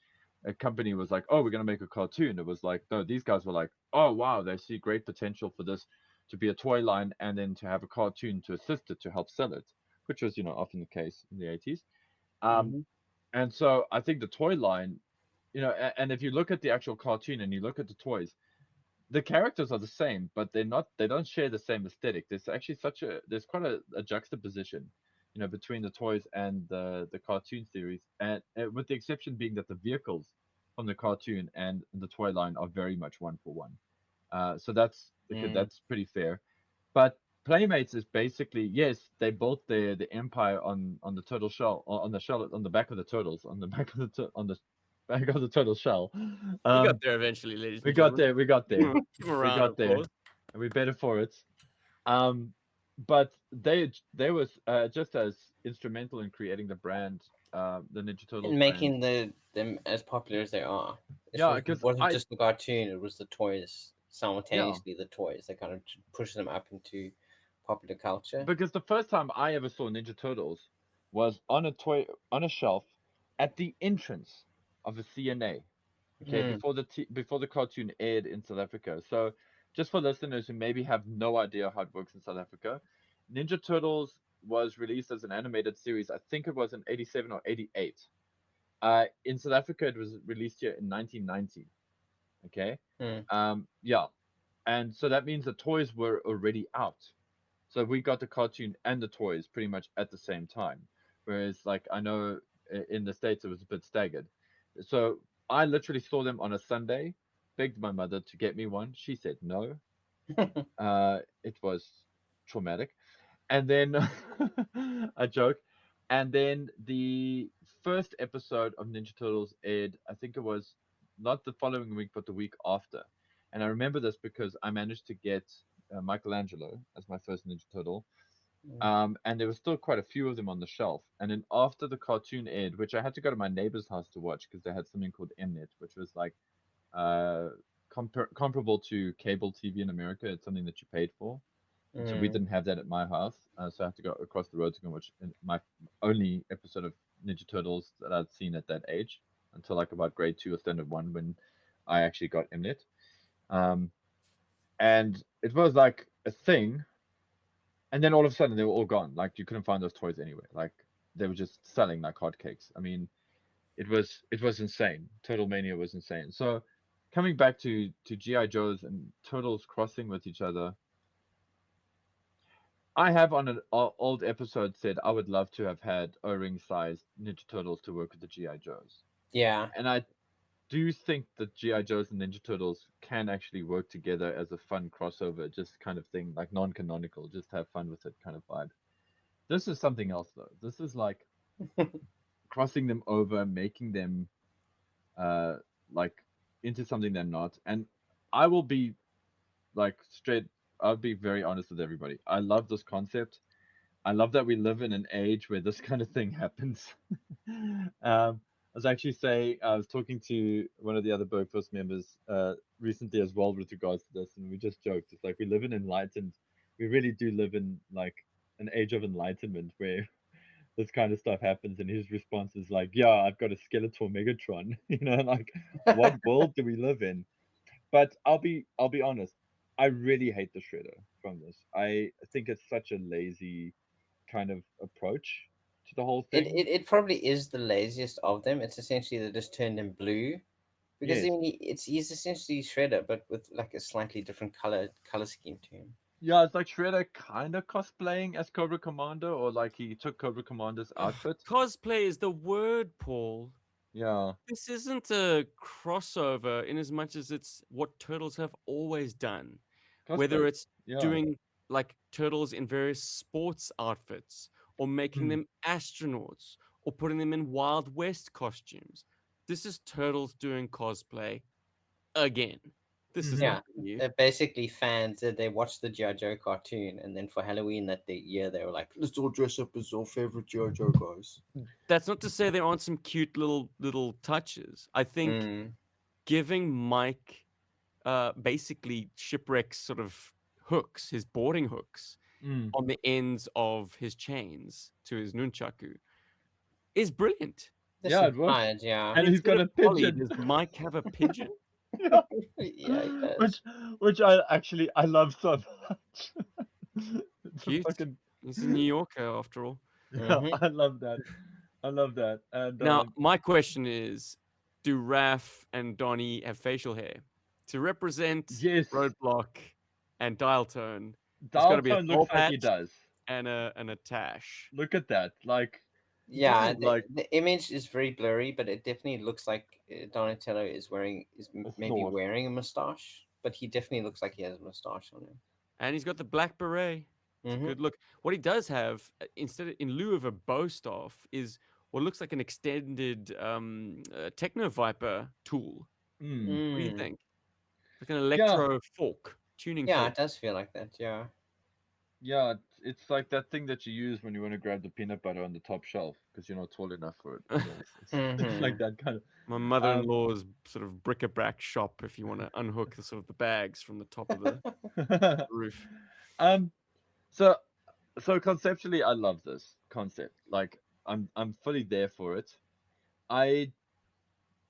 A company was like, "Oh, we're gonna make a cartoon." It was like, no, these guys were like, "Oh, wow, they see great potential for this to be a toy line, and then to have a cartoon to assist it to help sell it," which was often the case in the 80s. Um, Mhm. and so I think the toy line, and if you look at the actual cartoon and you look at the toys, the characters are the same, but they don't share the same aesthetic. There's quite a juxtaposition, between the toys and the cartoon series, and with the exception being that the vehicles from the cartoon and the toy line are very much one for one. So that's okay, Mm. that's pretty fair. But Playmates is basically, yes, they built the empire on the turtle shell, on the shell, on the back of the turtles, on the back of the on the back of the turtle shell. We got Um, there eventually, ladies we and got gentlemen. there, we got there, Give 'em a we round of got there, applause. and we're better for it. Um, but they was just as instrumental in creating the brand, the Ninja Turtles And brand. making them as popular as they are. Yeah, It because wasn't just the cartoon; it was the toys yeah, simultaneously. The toys that kind of pushed them up into popular culture. because the first time I ever saw Ninja Turtles was on a shelf at the entrance of a CNA. Okay, Mm. before the cartoon aired in South Africa. So, just for listeners who maybe have no idea how it works in South Africa, Ninja Turtles was released as an animated series. I think it was in '87 or '88. In South Africa, it was released here in 1990. Okay, Mm. yeah, and so that means the toys were already out. So we got the cartoon and the toys pretty much at the same time. Whereas, like, I know in the States it was a bit staggered. So I literally saw them on a Sunday, begged my mother to get me one. She said no. It was traumatic. And then a joke. And then the first episode of Ninja Turtles aired, I think it was not the following week, but the week after. And I remember this because I managed to get Michelangelo as my first Ninja Turtle. And there were still quite a few of them on the shelf. And then after the cartoon aired, which I had to go to my neighbor's house to watch because they had something called Mnet, which was like uh, comparable to cable TV in America. It's something that you paid for. And so we Mm. didn't have that at my house. So I had to go across the road to go watch my only episode of Ninja Turtles that I'd seen at that age until like about grade two or standard one when I actually got Mnet. Um, and it was like a thing. And then all of a sudden they were all gone. Like you couldn't find those toys anywhere. Like they were just selling like hotcakes. I mean, it was insane. Turtle Mania was insane. So coming back to GI Joes and turtles crossing with each other, I have on an old episode said I would love to have had O-ring sized Ninja Turtles to work with the GI Joes, Yeah. and I do think that GI Joes and Ninja Turtles can actually work together as a fun crossover, just kind of thing, like non-canonical, just have fun with it kind of vibe. This is something else though. This is like crossing them over, making them uh like into something they're not. And I will be like straight. I'll be very honest with everybody. I love this concept. I love that we live in an age where this kind of thing happens. I was actually saying, I was talking to one of the other Bergfast members recently as well with regards to this, and we just joked. It's like we live in enlightened, we really do live in like an age of enlightenment where this kind of stuff happens, and his response is like, "Yeah, I've got a Skeletor Megatron." Like, what world do we live in? But I'll be honest. I really hate the shredder from this. I think it's such a lazy kind of approach to the whole It, thing. it it probably is the laziest of them. It's essentially they just turned him blue because I Yes. mean he's essentially Shredder but with like a slightly different color scheme to him. Yeah, it's like Shredder kind of cosplaying as Cobra Commander, or like he took Cobra Commander's Ugh, outfit. cosplay is the word, Paul. Yeah, This isn't a crossover in as much as it's what turtles have always done. Whether cosplay. it's Yeah. doing like turtles in various sports outfits or making Mm. them astronauts or putting them in Wild West costumes. This is turtles doing cosplay again. This is Hmm. Yeah, nothing new. they're basically fans that they watched the GI Joe cartoon and then for Halloween year they were like, let's all dress up as our favorite GI Joe guys. That's not to say there aren't some cute little touches. I think Mm. giving Mike basically shipwrecks sort of hooks, his boarding hooks Mm. on the ends of his chains to his nunchaku is brilliant. This Yeah, it works. implied, yeah. And And he's instead got of a Polly, pigeon. does Mike have a pigeon? Yeah. Yeah, he which does. which I love so much. It's a Cute. fucking He's a New Yorker after all. yeah, Hmm. I love that. I love that. And Now, my question is, do Raph and Donnie have facial hair? To represent yes, Roadblock and Dial Tone, there's got Dial to be a Tone soul looks like he patch does. and a tash. Look at that. Like he Yeah, doesn't like the image is very blurry, but it definitely looks like Donatello a maybe snort. wearing a mustache, but he definitely looks like he has a mustache on him. And he's got the black beret. It's a Mhm. good look. What he does have, in lieu of a bow staff, is what looks like an extended Techno Viper tool. Mm. What do you Mm. think? Like an Yeah, electro fork, tuning Yeah, fork. it does feel like that. Yeah. yeah. It's like that thing that you use when you want to grab the peanut butter on the top shelf because you're not tall enough for it. Yeah, it's like Mhm. that kind My of. mother-in-law's sort of bric-a-brac shop. If you want to unhook the sort of the bags from the top of the roof. Um. So conceptually, I love this concept. Like, I'm fully there for it. I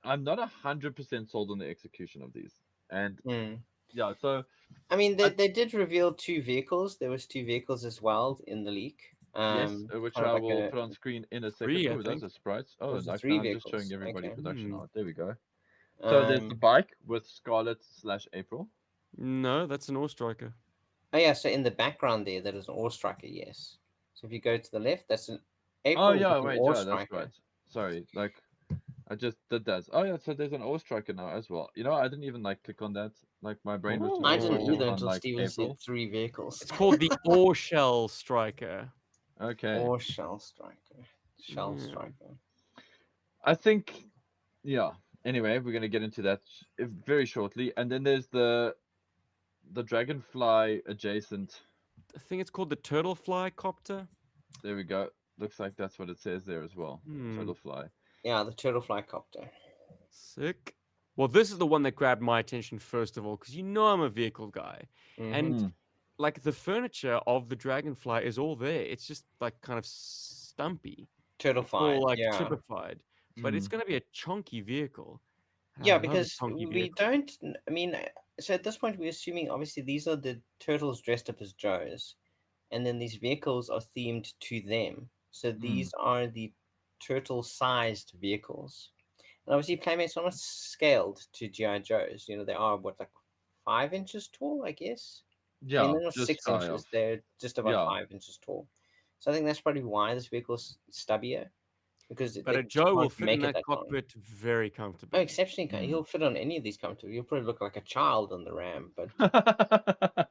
I'm not 100% sold on the execution of these, and Mm. yeah. So I mean, I they did reveal two vehicles. There was two vehicles as well in the leak. yes, which Kind of I like will a put on screen in a second. 3, I Oh, those think. are sprites. Oh, was it like three I'm just showing vehicles? everybody Okay. production Hmm. art. There we go. So there's the Um. bike with Scarlet slash April. No, that's an Ore Striker. Oh yeah. So in the background there, that is an ore striker. Yes. So if you go to the left, that's an Oh April yeah, with an wait, ore yeah, that's striker. right. Sorry, like I just did that. Oh yeah, so there's an All Striker now as well. You know, I didn't even like click on that. Like my brain was too I didn't focused either Oh. on until like Steven said April. three vehicles. It's called the Ore Shell Striker. Okay, Or shell striker. Shell Yeah. striker. I think yeah. Anyway, we're gonna get into that very shortly, and then there's the Dragonfly adjacent. I think it's called the Turtle Fly Copter. There we go. Looks like that's what it says there as well. Hmm. Turtlefly. Yeah, the turtle fly copter. Sick. Well, this is the one that grabbed my attention first of all, because you know I'm a vehicle guy. And Mm. like the furniture of the Dragonfly is all there. It's just like kind of stumpy. Turtle It's all fly. like Yeah. typified. But it's Mm. going to be a chunky vehicle. And I Yeah, love a because chunky we vehicle. don't. I mean, so at this point, we're assuming obviously these are the turtles dressed up as Joes, and then these vehicles are themed to them. So these are the turtle-sized vehicles. And obviously, Playmates are not scaled to GI Joes. You know, they are what, like 5 inches tall, I guess. I mean, Yeah, they're not just six shy of. inches; they're just about Yeah. 5 inches tall. So I think that's probably why this vehicle's stubbier, because But a they Joe will can't fit in make it that that long. cockpit very Oh, comfortably. exceptionally kind. Mm. He'll fit on any of these comfortably. He'll probably look like a child on the Ram, but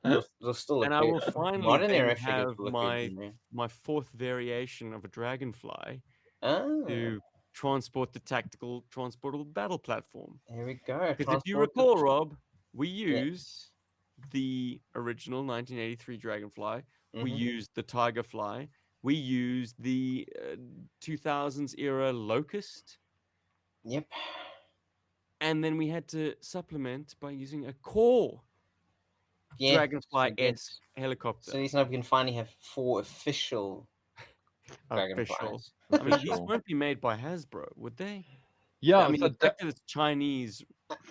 it'll still And look I good. will finally Modern then era figures have will look good in my fourth variation of a Dragonfly there. to transport the tactical transportable battle platform. Here we go. Because if you Transport the recall, Rob, we used yes. the original 1983 Dragonfly, we Mm-hmm. used the Tigerfly, we used the 2000s era Locust, Yep. and then we had to supplement by using a core Yeah. Dragonfly We did. esque helicopter. So these now we can finally have 4 official Official. dragonflies. I mean, these Official. won't be made by Hasbro, would they? I Yeah, mean, so the fact that it's Chinese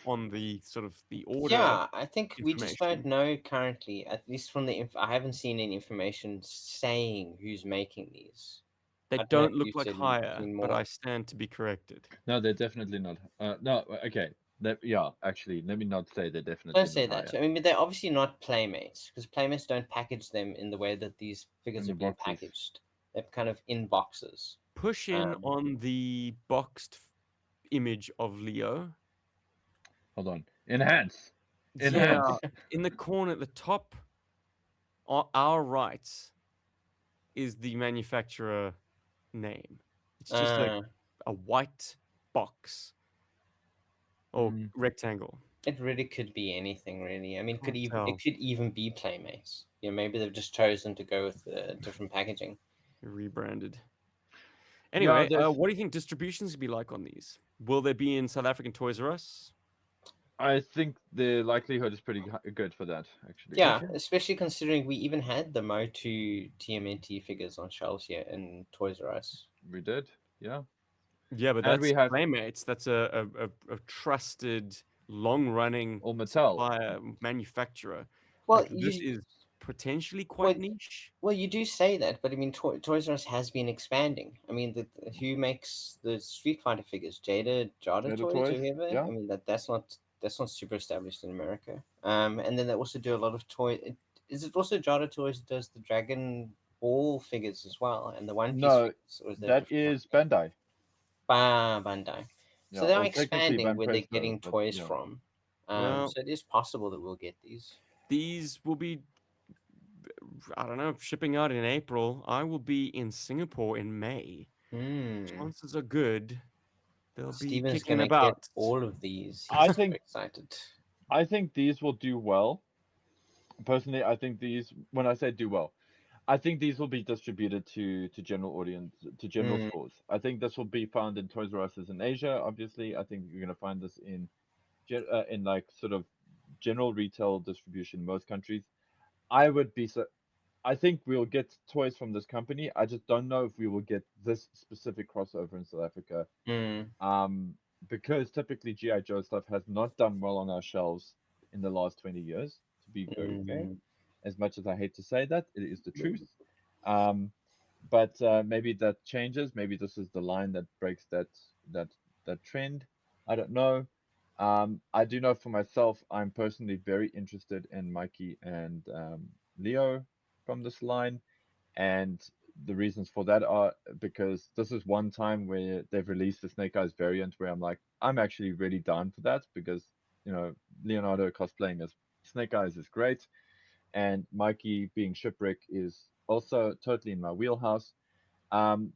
on the sort of the order Yeah, I think we just don't information. know currently. At least from the I haven't seen any information saying who's making these. They I don't know don't if look you've like seen higher, but more. I stand to be corrected. no, they're definitely not. No, okay. Yeah, actually, let me not say they're Don't definitely say not that. higher I mean, but they're obviously not playmates because playmates don't package them in the way that these in figures the have been boxes. packaged. They're kind of in boxes. Push in Um, on the boxed image of Leo. Hold on. Enhance. Yeah, Enhance. in the corner at the top, our right is the manufacturer name. It's just uh, a white box or Mm. rectangle. it really could be anything, really. I mean, Can't it tell. could even be playmates. You know, maybe they've just chosen to go with different packaging. Rebranded. Yeah, Anyway, there's. what do you think distributions will be like on these? Will they be in South African Toys R Us? I think the likelihood is pretty good for that, actually. Yeah, Okay. especially considering we even had the Motu TMNT figures on shelves here in Toys R Us. We did, yeah. Yeah, but And we that's have Playmates. That's a trusted, long-running or Mattel. supplier, manufacturer. Well, Like this is potentially well, quite niche. well, you do say that, but I mean, Toys R Us has been expanding. I mean, who makes the Street Fighter figures? Jada Little Toys or toys, whoever. yeah. I mean, that's not super established in America. And then they also do a lot of toy. Is it also Jada Toys that does the Dragon Ball figures as well, and the One Piece No, figures, or is that a that different is company? Bandai. Bandai. Yeah, So they are or technically expanding Van where they're Presto, getting but toys yeah. from. Well, So it is possible that we'll get these. these will be I don't know, shipping out in April. I will be in Singapore in May. Chances are good. They'll be Steven's kicking gonna get about. all of these. I He's so think excited. I think these will do well. Personally, I think these, when I say do well, I think these will be distributed to general audience, to general Mm, stores. I think this will be found in Toys R Us in Asia. Obviously, I think you're gonna find this in like sort of general retail distribution in most countries. I would be so. I think we'll get toys from this company. I just don't know if we will get this specific crossover in South Africa. mm, Um, because typically GI Joe stuff has not done well on our shelves in the last 20 years. To be very fair, mm. as much as I hate to say that, it is the truth. Um, but maybe that changes. Maybe this is the line that breaks that that trend. I don't know. I do know for myself, I'm personally very interested in Mikey and Leo from this line, and the reasons for that are because this is one time where they've released the Snake Eyes variant where I'm like, I'm actually really down for that because Leonardo cosplaying as Snake Eyes is great, and Mikey being Shipwreck is also totally in my wheelhouse. Um,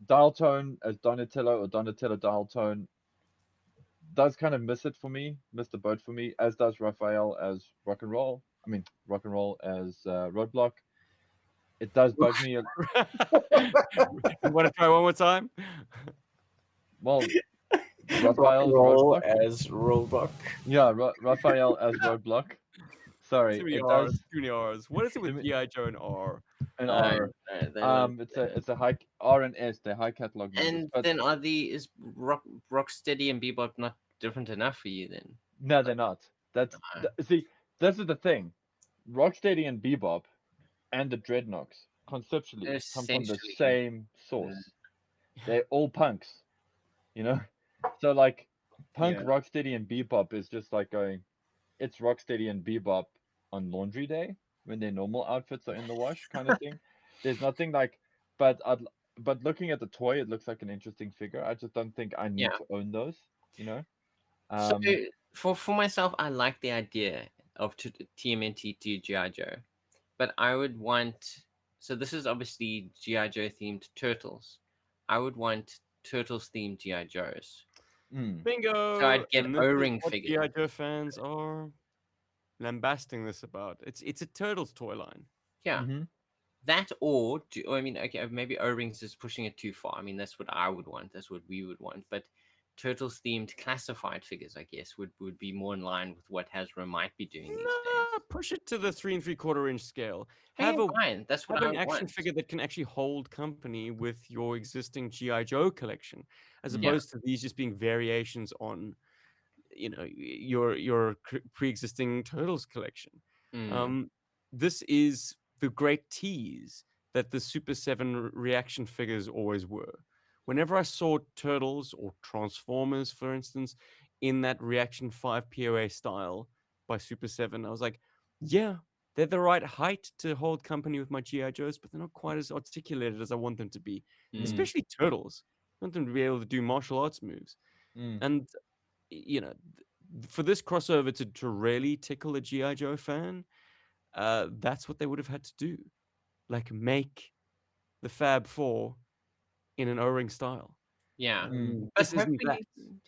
Dial Tone as Donatello or Donatello Dial Tone does kind of miss it for me, miss the boat for me, as does Raphael as Rock and Roll. I mean, Rock and Roll as Roadblock. It does bug me. You want to try one more time? Well, Rock and Raphael's roll Roadblock. as Roblox. Yeah, Raphael as Roadblock. Sorry, Too many it R's. does. Too many R's. What is it with Let me- GI Joe and R? An No, R. no, they don't. It's a high R and S. They're high catalog numbers, And but then is Rocksteady and Bebop not different enough for you then? no, they're not. Uh, See, this is the thing. Rocksteady and Bebop and the Dreadnoks they're conceptually come from the essentially. same Mm, source. They're all punks, you know. So like, punk yeah. Rocksteady and Bebop is just like going. It's Rocksteady and Bebop on laundry day when their normal outfits are in the wash, kind of thing. There's nothing like, but but looking at the toy, it looks like an interesting figure. I just don't think I need Yeah. to own those, you know. So Um, for myself, I like the idea of TMNT to GI Joe, but I would want. So this is obviously GI Joe themed turtles. I would want turtles themed GI Joes. mm, So Bingo! I'd get And this is O-ring what figures. GI Joe fans are lambasting this about. It's a Turtles toy line. Yeah, mm-hmm, that or I mean, okay, maybe O-rings is pushing it too far. I mean, that's what I would want. That's what we would want. But turtles themed classified figures, I guess, would be more in line with what Hasbro might be doing these Nah, days. push it to the 3 3/4 inch scale. Okay, Have a fine. That's what have I an would action want. figure that can actually hold company with your existing GI Joe collection, as mm, Yeah. opposed to these just being variations on your pre-existing Turtles collection. Mm. Um, this is the great tease that the Super 7 reaction figures always were. Whenever I saw Turtles or Transformers, for instance, in that Reaction 5 POA style by Super 7, I was like, yeah, they're the right height to hold company with my GI Joes, but they're not quite as articulated as I want them to be. Mm. mm, Especially Turtles. I want them to be able to do martial arts moves. mm, And for this crossover to really tickle a GI Joe fan, that's what they would have had to do, like make the Fab Four in an O-ring style. Yeah. mm, But This isn't that.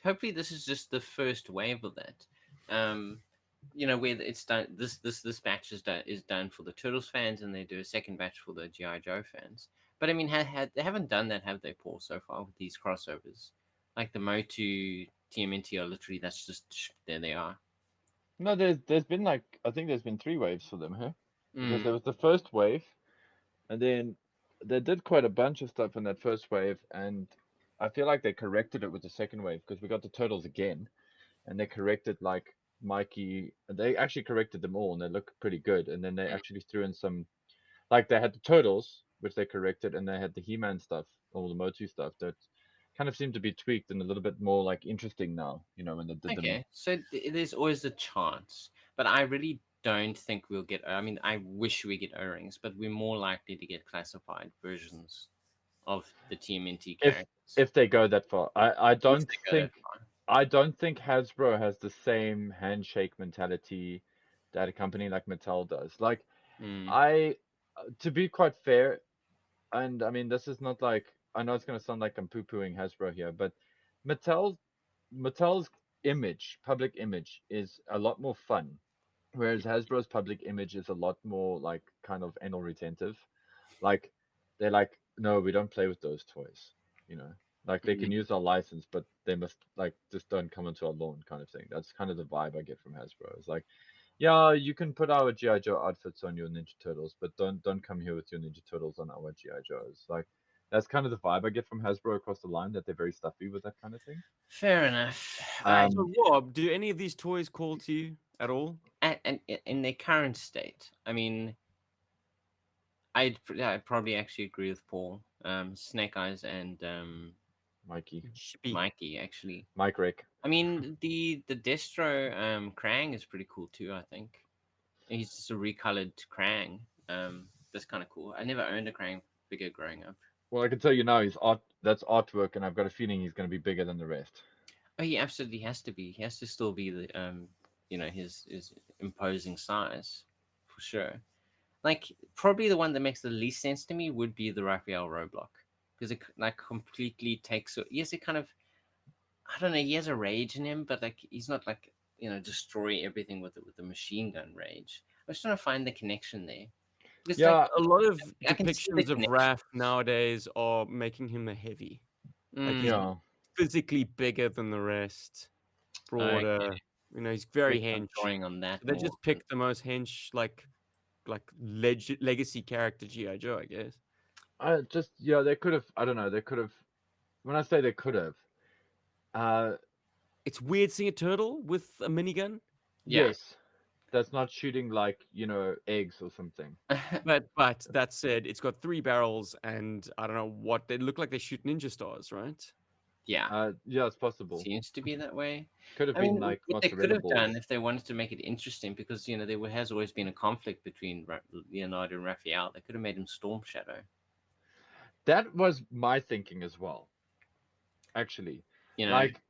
hopefully this is just the first wave of that. Where it's done. This batch is done for the Turtles fans, and they do a second batch for the GI Joe fans. But I mean, they haven't done that, have they, Paul? So far with these crossovers, like the Motu TMNT are literally that's just there they are. No, there's been like I think there's been three waves for them, huh? Because Mm. there was the first wave, and then they did quite a bunch of stuff in that first wave, and I feel like they corrected it with the second wave because we got the turtles again, and they corrected like Mikey. They actually corrected them all, and they look pretty good. And then they Mm. actually threw in some, like they had the turtles, which they corrected, and they had the He-Man stuff, all the Motu stuff that kind of seemed to be tweaked and a little bit more like interesting now. When they did them. Okay, so there's always a chance, but I really don't think we'll get. I mean, I wish we get O-rings, but we're more likely to get classified versions of the TMNT If characters. if they go that far, I If don't they go that think far. I don't think Hasbro has the same handshake mentality that a company like Mattel does. Like Mm. I to be quite fair, and I mean this is not like, I know it's gonna sound like I'm poo-pooing Hasbro here, but Mattel's Mattel's image, public image, is a lot more fun, whereas Hasbro's public image is a lot more like kind of anal retentive. Like they're like, no, we don't play with those toys, you know. Like they can Mm. use our license, but they must like just don't come onto our lawn, kind of thing. That's kind of the vibe I get from Hasbro. It's like, yeah, you can put our GI Joe outfits on your Ninja Turtles, but don't come here with your Ninja Turtles on our GI Joes. Like that's kind of the vibe I get from Hasbro across the line, that they're very stuffy with that kind of thing. Fair enough. So, Rob, do any of these toys call to you at all? And in their current state, I mean, I'd probably actually agree with Paul. Snake Eyes and Mikey, Shippy. Mikey actually. Mike Rick. I mean, the Destro Krang is pretty cool too. I think he's just a recolored Krang. That's kind of cool. I never owned a Krang figure growing up. Well, I can tell you now, he's art. That's artwork, and I've got a feeling he's going to be bigger than the rest. Oh, he absolutely has to be. He has to still be the his imposing size for sure. Like probably the one that makes the least sense to me would be the Raphael Roblox, because it like completely takes. Yes, it kind of, I don't know. He has a rage in him, but like he's not like destroy everything with the machine gun rage. I was trying to find the connection there. It's like Yeah, A lot of I can see the depictions of connection. Raph nowadays are making him a heavy. Like he's yeah. physically bigger than the rest, Okay, broader. He's very maybe I'm hench. drawing on that They more. just picked the most hench, like legacy character GI Joe, I guess. I just, yeah, they could have. I don't know. They could have. When I say they could have, uh, It's weird seeing a turtle with a minigun, Yeah. yes, that's not shooting like eggs or something. but that said, it's got 3 barrels, and I don't know what they look like. They shoot ninja stars, right? Yeah. Yeah, it's possible. Seems to be that way. Could have I been mean, like what they could mozzarella have done balls. if they wanted to make it interesting, because there has always been a conflict between Leonardo and Raphael. They could have made him Storm Shadow. That was my thinking as well, actually. You know, Like,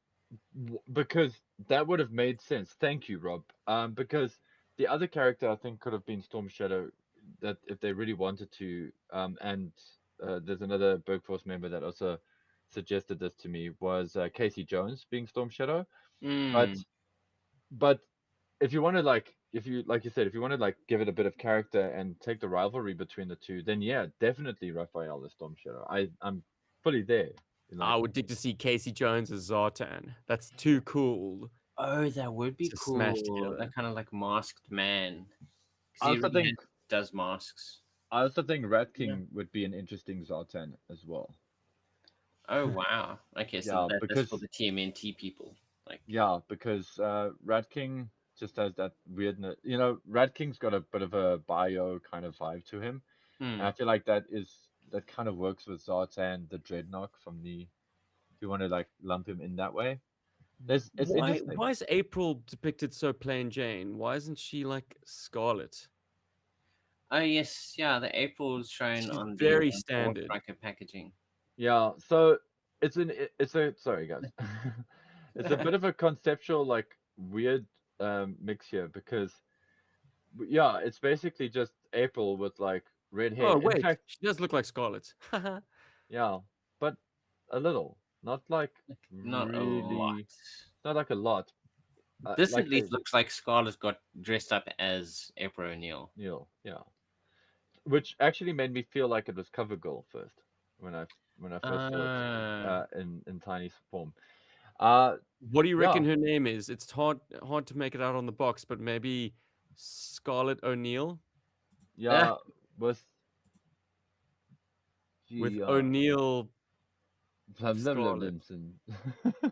because that would have made sense. Thank you, Rob. Because the other character I think could have been Storm Shadow, that if they really wanted to. And there's another Bergforce member that also suggested this to me, was Casey Jones being Storm Shadow. But mm, but if you want to like, if you like you said, if you want to like give it a bit of character and take the rivalry between the two, then yeah, definitely Raphael is Storm Shadow. I'm fully there. I Like, would dig to see Casey Jones as Zartan. That's too cool oh, that would be to smash cool. together. That kind of like masked man, because I he also really think does masks. I also think Rat Yeah. King would be an interesting Zartan as well. Oh wow. Okay, so Yeah, that's for because the TMNT people. Like, Rat King just has that weirdness. Rat King's got a bit of a bio kind of vibe to him, and I feel like that kind of works with Zartan, the Dreadnought from the. If you want to like lump him in that way, it's interesting. Why is April depicted so plain Jane? Why isn't she like Scarlet? oh yes, yeah, the April is shown She's on the very War standard. Striker packaging. Yeah, so it's a sorry guys. It's a bit of a conceptual like weird mix here because yeah, it's basically just April with like red hair. Oh In wait, fact, she does look like Scarlet. yeah, but a little, not like Not a lot. really, not like a lot. This at Like a least looks like Scarlett got dressed up as April O'Neil. yeah, which actually made me feel like it was CoverGirl first when I first saw it Uh, in tiny form. Uh, What do you yeah, reckon her name is? It's hard to make it out on the box, but maybe Scarlet O'Neil yeah, with with G O'Neil blah, blah, blah, Scarlet. blah.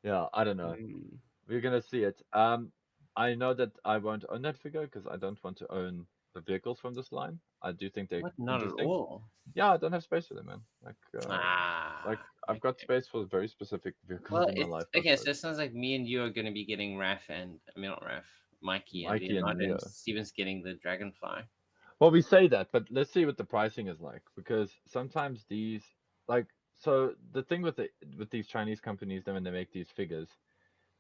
Yeah, I don't know. Mm. We're gonna see it. I know that I won't own that figure because I don't want to own the vehicles from this line. I do think they're what? Not at interesting. all. Yeah, I don't have space for them, man. Like Ah, I've got okay. space for very specific vehicles Well, in my it's life, not okay. So it those. sounds like me and you are going to be getting Raph and I mean not Raph, Mikey and Mikey and Leonardo, and Neo. Steven's getting the Dragonfly. Well, we say that, but let's see what the pricing is like because sometimes these, like, so the thing with these Chinese companies, then when they make these figures,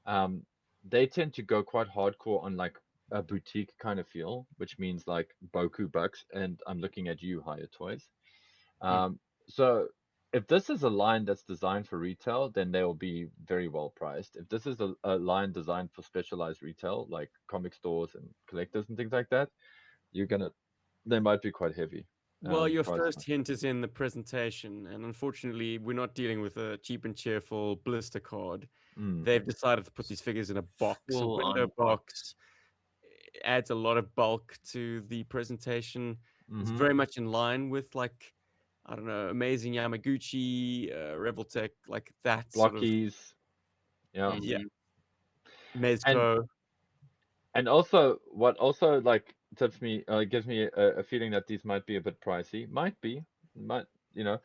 um, they tend to go quite hardcore on like a boutique kind of feel, which means like Boku bucks, and I'm looking at you, Higher Toys. Hmm. So if this is a line that's designed for retail, then they will be very well priced. If this is a line designed for specialized retail, like comic stores and collectors and things like that, you're gonna they might be quite heavy. Well, your Price. first hint is in the presentation, and unfortunately, we're not dealing with a cheap and cheerful blister card. Mm, They've decided to put these figures in a box, a Full window on box. Adds a lot of bulk to the presentation. It's mm-hmm. very much in line with, like, I don't know, Amazing Yamaguchi, Revoltech, like that sort of, Blockies, yeah. yeah, Mhm. And Mezco. also what also like tips me gives me a feeling that these might be a bit pricey. Might you know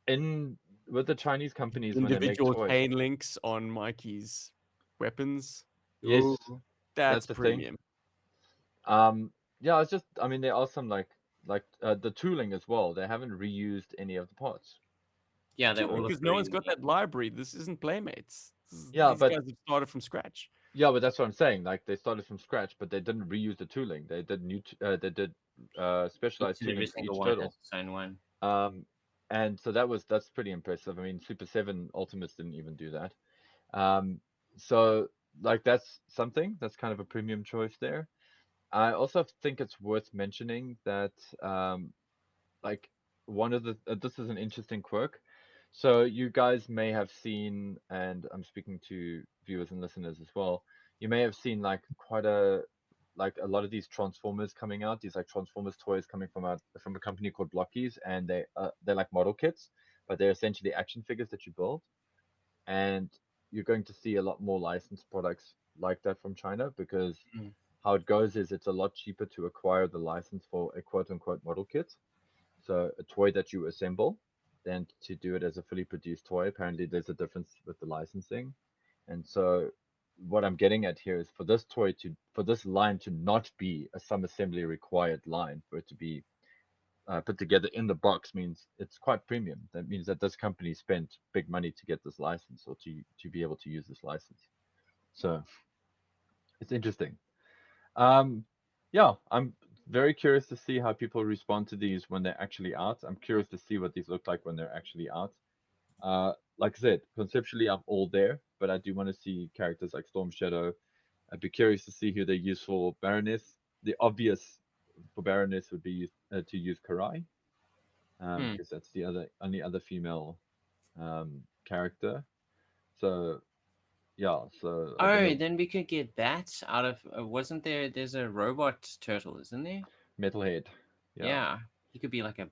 in with the Chinese companies when they make Individual toys. chain links on Mikey's weapons. Yes, Ooh, that's that's the thing. premium. Yeah, it's just I mean there are some like the tooling as well. They haven't reused any of the parts. Yeah, they Too, all look because no very one's got unique. that library. This isn't Playmates. Yeah, These but guys have started from scratch. yeah, but that's what I'm saying. Like they started from scratch, but they didn't reuse the tooling. They did Each specialized and every tooling for single each one has turtle. its own one. Um, and so that's pretty impressive. I mean, Super 7 Ultimates didn't even do that. Um, so like that's something that's kind of a premium choice there. I also think it's worth mentioning that like one of the this is an interesting quirk. So you guys may have seen, and I'm speaking to viewers and listeners as well. You may have seen like a lot of these Transformers coming out. These like Transformers toys coming from a company called Blockies, and they're like model kits, but they're essentially action figures that you build. And you're going to see a lot more licensed products like that from China because Mm. how it goes is it's a lot cheaper to acquire the license for a quote unquote model kit, so a toy that you assemble, than to do it as a fully produced toy. Apparently, there's a difference with the licensing, and so what I'm getting at here is for this line to not be a some assembly required line, for it to be put together in the box means it's quite premium. That means that this company spent big money to get this license or to be able to use this license. So it's interesting. Um, yeah, I'm very curious to see how people respond to these when they're actually out. I'm curious to see what these look like when they're actually out. Like I said, conceptually, I'm all there, but I do want to see characters like Storm Shadow. I'd be curious to see who they use for Baroness. The obvious for Baroness would be to use Karai, Hmm. because that's the only other female character. So yeah, so I don't Oh, know, then we could get bats out of. Wasn't there? There's a robot turtle, isn't there? Metalhead. Yeah, Yeah, he could be like a a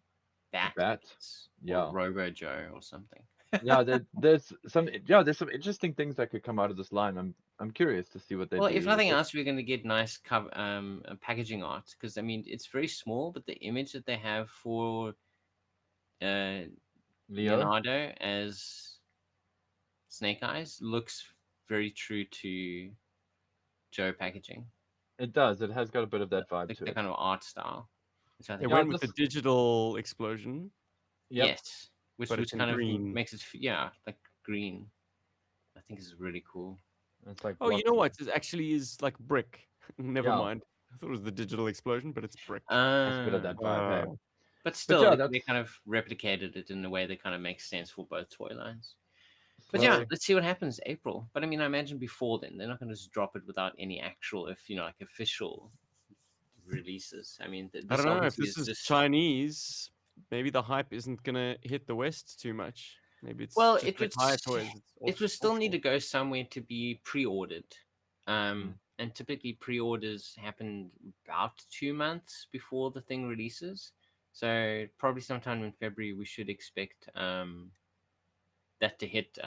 bat, I bat. guess, or Yeah. Robo Joe or something. There's some interesting things that could come out of this line. I'm curious to see what they Well, if do with nothing it. else, we're going to get nice cover, packaging art because I mean it's very small, but the image that they have for uh, Leo, Leonardo as Snake Eyes looks very true to Joe packaging, it does. It has got a bit of that vibe to the it. kind of art style, which I They think is Yeah, went with cool. the this. digital explosion, Yep. Yes, which but it's which in kind of green. makes it yeah like green. I think is really cool. It's like Oh, you know blocks. what? It actually is like brick. Never Yeah, mind. I thought it was the digital explosion, but it's brick. has a bit of Uh, that vibe. Hey, Uh, but but still, yeah, they that's kind of replicated it in a way that kind of makes sense for both toy lines. But yeah, so. lovely. let's see what happens April. But I mean, I imagine before then they're not going to just drop it without any actual, if you know, like official releases. I mean, I this don't know if obviously this is is just Chinese. Maybe the hype isn't gonna hit the West too much. Maybe it's well, just like higher toys. It's it would still need offshore. to go somewhere to be pre-ordered. Mm. And typically pre-orders happen about 2 months before the thing releases. So probably sometime in February we should expect that to hit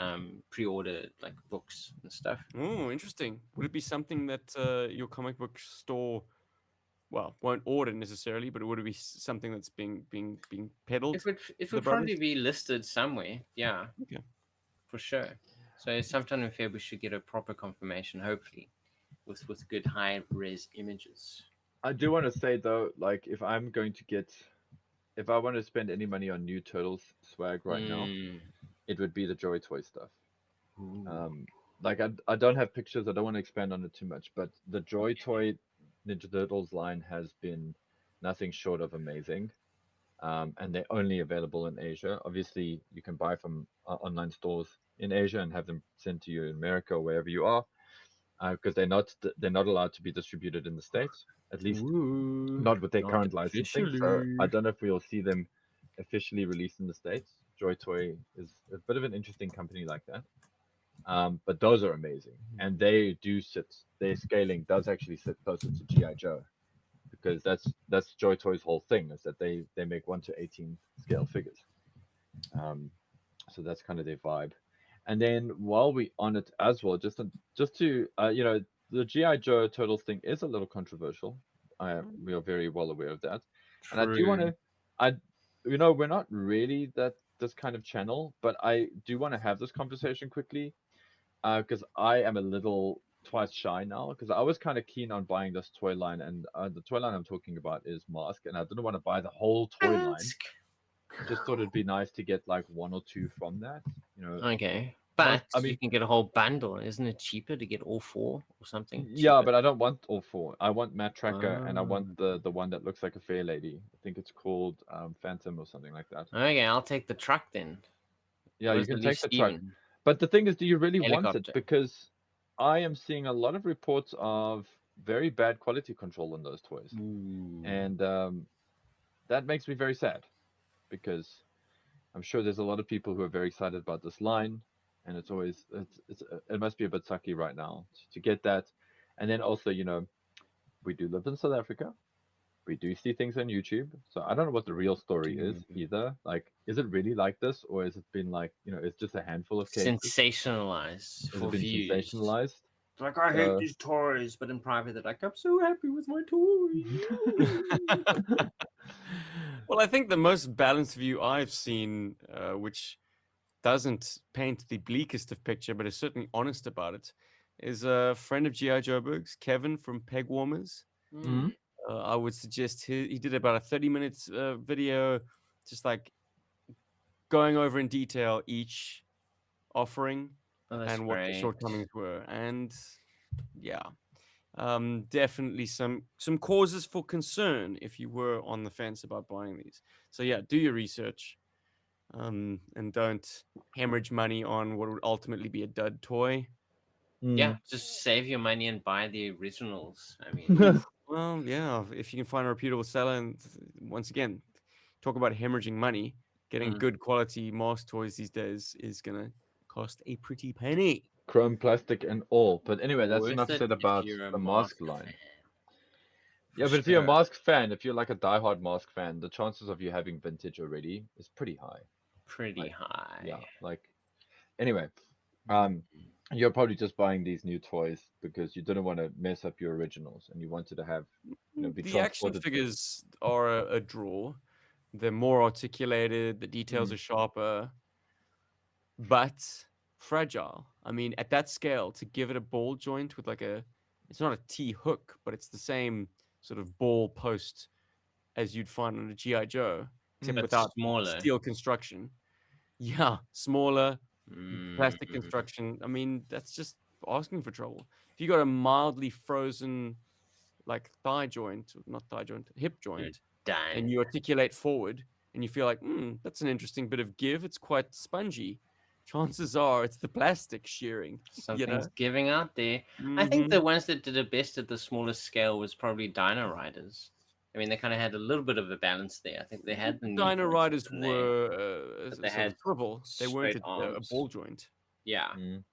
pre-order like books and stuff. Oh, interesting. Would it be something that your comic book store, well, won't order necessarily, but would it be something that's being peddled It to the would brothers? probably be listed somewhere, yeah, Okay. for sure. So sometime in February we should get a proper confirmation, hopefully, with good high res images. I do want to say though, like if I want to spend any money on new Turtles swag right now, Mm. it would be the Joy Toy stuff. Ooh. Um, like I don't have pictures. I don't want to expand on it too much, but the Joy Okay. Toy Ninja Turtles line has been nothing short of amazing. And they're only available in Asia. Obviously, you can buy from online stores in Asia and have them sent to you in America or wherever you are, because they're not allowed to be distributed in the States, at least Ooh, not with their not current licensing. So I officially. don't know if we'll see them officially released in the States. Joy Toy is a bit of an interesting company like that. But those are amazing, and they do sit. Their scaling does actually sit closer to GI Joe, because that's Joy Toy's whole thing, is that they make 1:18 scale figures. Um, so that's kind of their vibe. And then while we on it as well, just to the GI Joe Turtles thing is a little controversial. We are very well aware of that, and I do want True. to, I, we're not really this kind of channel, but I do want to have this conversation quickly, because I am a little twice shy now, because I was kind of keen on buying this toy line, and the toy line I'm talking about is Mask, and I didn't want to buy the whole toy line. Ask. Just thought it'd be nice to get like one or two from that. Okay, Most, but I you mean, can get a whole bundle. Isn't it cheaper to get all four or something? yeah, Cheaper. but I don't want all four. I want Matt Tracker, and I want Ah. the one that looks like a fair lady. I think it's called Phantom or something like that. Okay, I'll take the truck then. Yeah, What you does it can leave take the truck. Steven? But the thing is, do you really want it? Helicopter. Because I am seeing a lot of reports of very bad quality control in those toys, Ooh. and that makes me very sad, because I'm sure there's a lot of people who are very excited about this line, and it must be a bit sucky right now to get that. And then also, we do live in South Africa. We do see things on YouTube, so I don't know what the real story is Mm. either. Like, is it really like this, or has it been like, it's just a handful of cases? Sensationalized Has it for been views. sensationalized? Like, I hate So, these toys, but in private, they're like, I'm so happy with my toy. Well, I think the most balanced view I've seen, which doesn't paint the bleakest of picture, but is certainly honest about it, is a friend of GI Joburg's, Kevin from Peg Warmers. Mm. mhm. I would suggest he did about a 30 minutes video, just like going over in detail each offering Oh, that's and what the great. shortcomings were. And yeah, definitely some causes for concern if you were on the fence about buying these. So yeah, do your research, and don't hemorrhage money on what would ultimately be a dud toy. Yeah, Mm. just save your money and buy the originals. I mean, Oof. Well, yeah, if you can find a reputable seller, and once again, talk about hemorrhaging money, getting mm, good quality mask toys these days is gonna cost a pretty penny. Chrome plastic and all. But anyway, that's worth enough it said if about you're a the mask mask line. fan. For Yeah, but if you're a sure. mask fan, if you're like a diehard mask fan, the chances of you having vintage already is pretty high. Pretty Like, high. yeah, like anyway, um, you're probably just buying these new toys because you didn't want to mess up your originals, and you wanted to have, be The action transported. figures are a draw. They're more articulated, the details Mm, are sharper, but fragile. I mean, at that scale, to give it a ball joint with like it's not a T hook, but it's the same sort of ball post as you'd find on a GI Joe, except mm. But without smaller. steel construction. Yeah, smaller Mm, plastic construction. I mean, that's just asking for trouble. If you got a mildly frozen like thigh joint, not thigh joint, hip you're joint, and done. you articulate forward and you feel like, that's an interesting bit of give. It's quite spongy. Chances are it's the plastic shearing, you know? Something's giving out there. I think Hmm. the ones that did it best at the smallest scale was probably Dino Riders. I mean, they kind of had a little bit of a balance there. I think they had the knee Dino joints, Riders didn't they? were But a they sort of had swivel. They weren't straight a arms. ball joint. Yeah. Mm.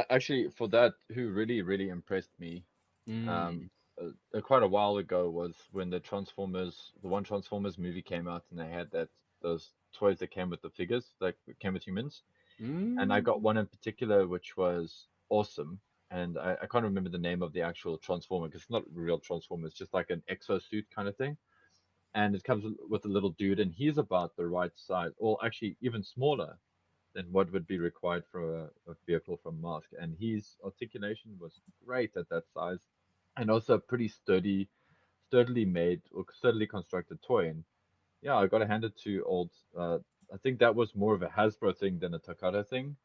Actually, for that, who really, really impressed me, Mm. um, quite a while ago, was when the one Transformers movie came out, and they had those toys that came with the figures, like that came with humans, and I Mm. got one in particular which was awesome, and I can't remember the name of the actual Transformer because it's not a real Transformer, it's just like an exosuit kind of thing, and it comes with a little dude, and he's about the right size, or actually even smaller than what would be required for a vehicle from Mask. And his articulation was great at that size, and also a pretty sturdily made or sturdily constructed toy. And yeah, I got to hand it to old. I think that was more of a Hasbro thing than a Takata thing.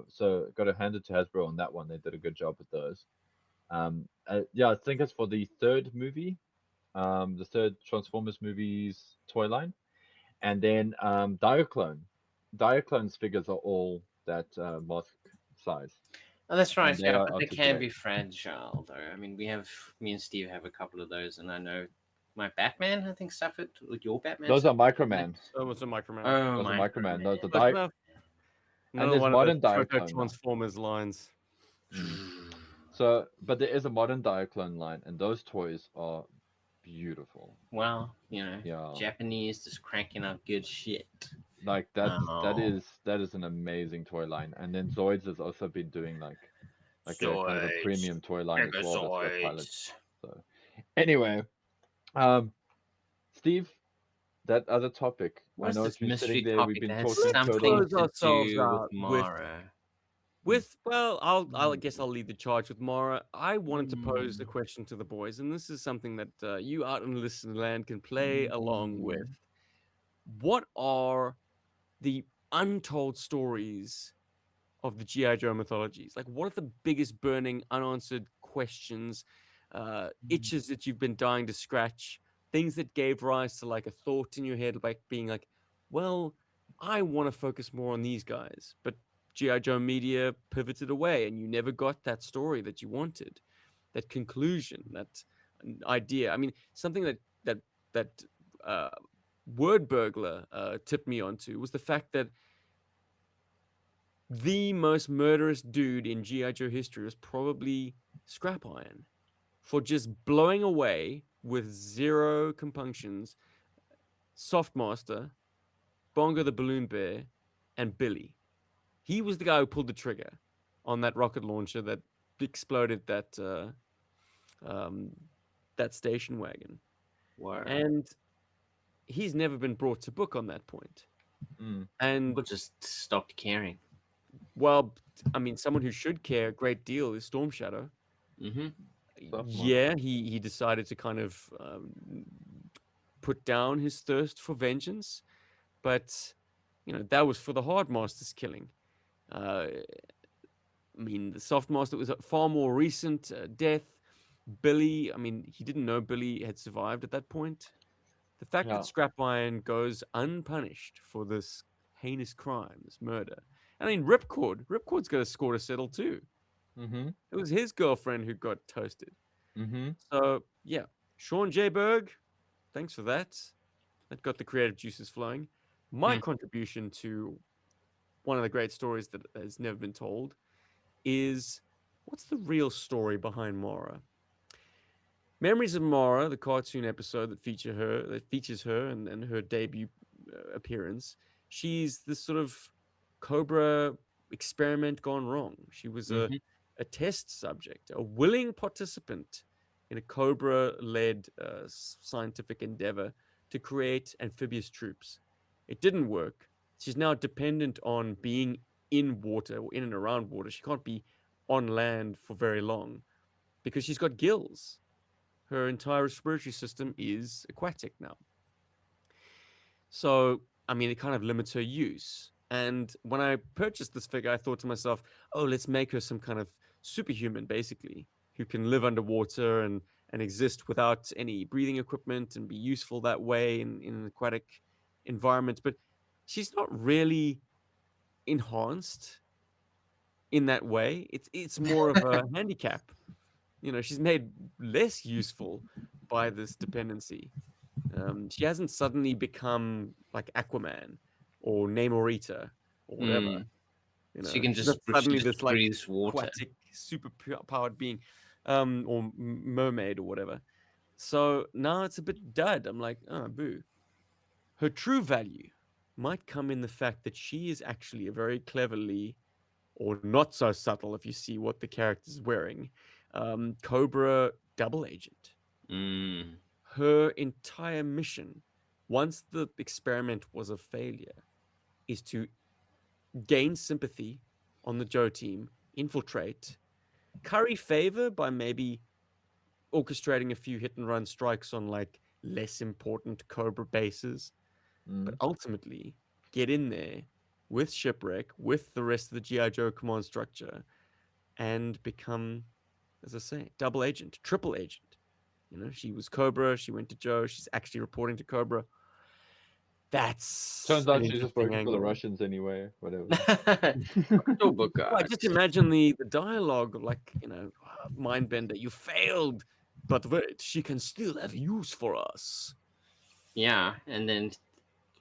So got to hand it to Hasbro on that one. They did a good job with those. Yeah, I think it's for the third movie, the third Transformers movies toy line, and then Diaclone's figures are all that mask size, Oh, that's and right. they Yeah, are but they also can great. be fragile, though. I mean, me and Steve have a couple of those, and I know my Batman, I think, suffered. With your Batman Those are suffered from Microman. that. That was a Microman. Oh, Those are Microman. Those are Close Microman. Di, enough. and Another there's one of those modern proto Diaclone now. Transformers lines. Mm. So, but there is a modern Diaclone line, and those toys are beautiful. Well, Yeah, Japanese just cranking out good shit. like Oh, that is an amazing toy line. And then Zoids has also been doing like a kind of a Zoids. premium toy line as well that's got pilots. Megazoids. So anyway, um, Steve, that other topic. I What's know this it's been sitting mystery there. We've topic been that has talking Let's something total. close to ourselves do with out Mara? well, I guess I'll lead the charge with Mara. I wanted to pose the Mm. question to the boys, and this is something that you out in listener land can play along with. What are the untold stories of the GI Joe mythologies? Like, what are the biggest burning unanswered questions, itches that you've been dying to scratch, things that gave rise to like a thought in your head, like being like, well, I want to focus more on these guys, but GI Joe media pivoted away, and you never got that story that you wanted, that conclusion, that idea. I mean, something that uh, word burglar tipped me onto was the fact that the most murderous dude in GI Joe history was probably Scrap Iron for just blowing away with zero compunctions Softmaster, Bongo the Balloon Bear, and Billy. He was the guy who pulled the trigger on that rocket launcher that exploded um, that station wagon, Word. and he's never been brought to book on that point. Mm. And People just stopped caring. well, I mean, someone who should care a great deal is Storm Shadow. Mm-hmm. Yeah, he decided to kind of put down his thirst for vengeance, but that was for the hard master's killing. Uh, I mean, the soft master was a far more recent death. Billy, I mean, he didn't know Billy had survived at that point. The fact Yeah. that Scrap Iron goes unpunished for this heinous crime, this murder. I mean, Ripcord's got a score to settle too. Mm-hmm. It was his girlfriend who got toasted. Mm-hmm. So yeah, Sean J. Berg, thanks for that. That got the creative juices flowing. My Hmm. contribution to one of the great stories that has never been told is what's the real story behind Mara? Memories of Mara, the cartoon episode that features her and her debut appearance. She's this sort of Cobra experiment gone wrong. She was Mm-hmm. a test subject, a willing participant in a Cobra-led scientific endeavor to create amphibious troops. It didn't work. She's now dependent on being in water or in and around water. She can't be on land for very long because she's got gills. Her entire respiratory system is aquatic now. So, I mean, it kind of limits her use. And when I purchased this figure, I thought to myself, oh, let's make her some kind of superhuman, basically, who can live underwater and exist without any breathing equipment and be useful that way in an aquatic environment. But she's not really enhanced in that way. It's more of a handicap. She's made less useful by this dependency. She hasn't suddenly become like Aquaman or Namorita or whatever. Mm. She She's not she suddenly just this like breathes water. aquatic, super powered being, or mermaid or whatever. So now it's a bit dud. I'm like, oh, boo. Her true value might come in the fact that she is actually a very cleverly, or not so subtle if you see what the character's wearing, Cobra double agent. Mm. Her entire mission, once the experiment was a failure, is to gain sympathy on the Joe team, infiltrate, curry favor by maybe orchestrating a few hit and run strikes on like less important Cobra bases, but Mm. ultimately get in there with Shipwreck, with the rest of the GI Joe command structure, and become as I say, double agent, triple agent. You know, she was Cobra. She went to Joe. She's actually reporting to Cobra. That's Turns an out she's just interesting working for the angle. Russians anyway. Whatever. October Well, guard. just imagine the dialogue, like, you know, Mindbender, you failed, but wait, she can still have use for us. Yeah, and then,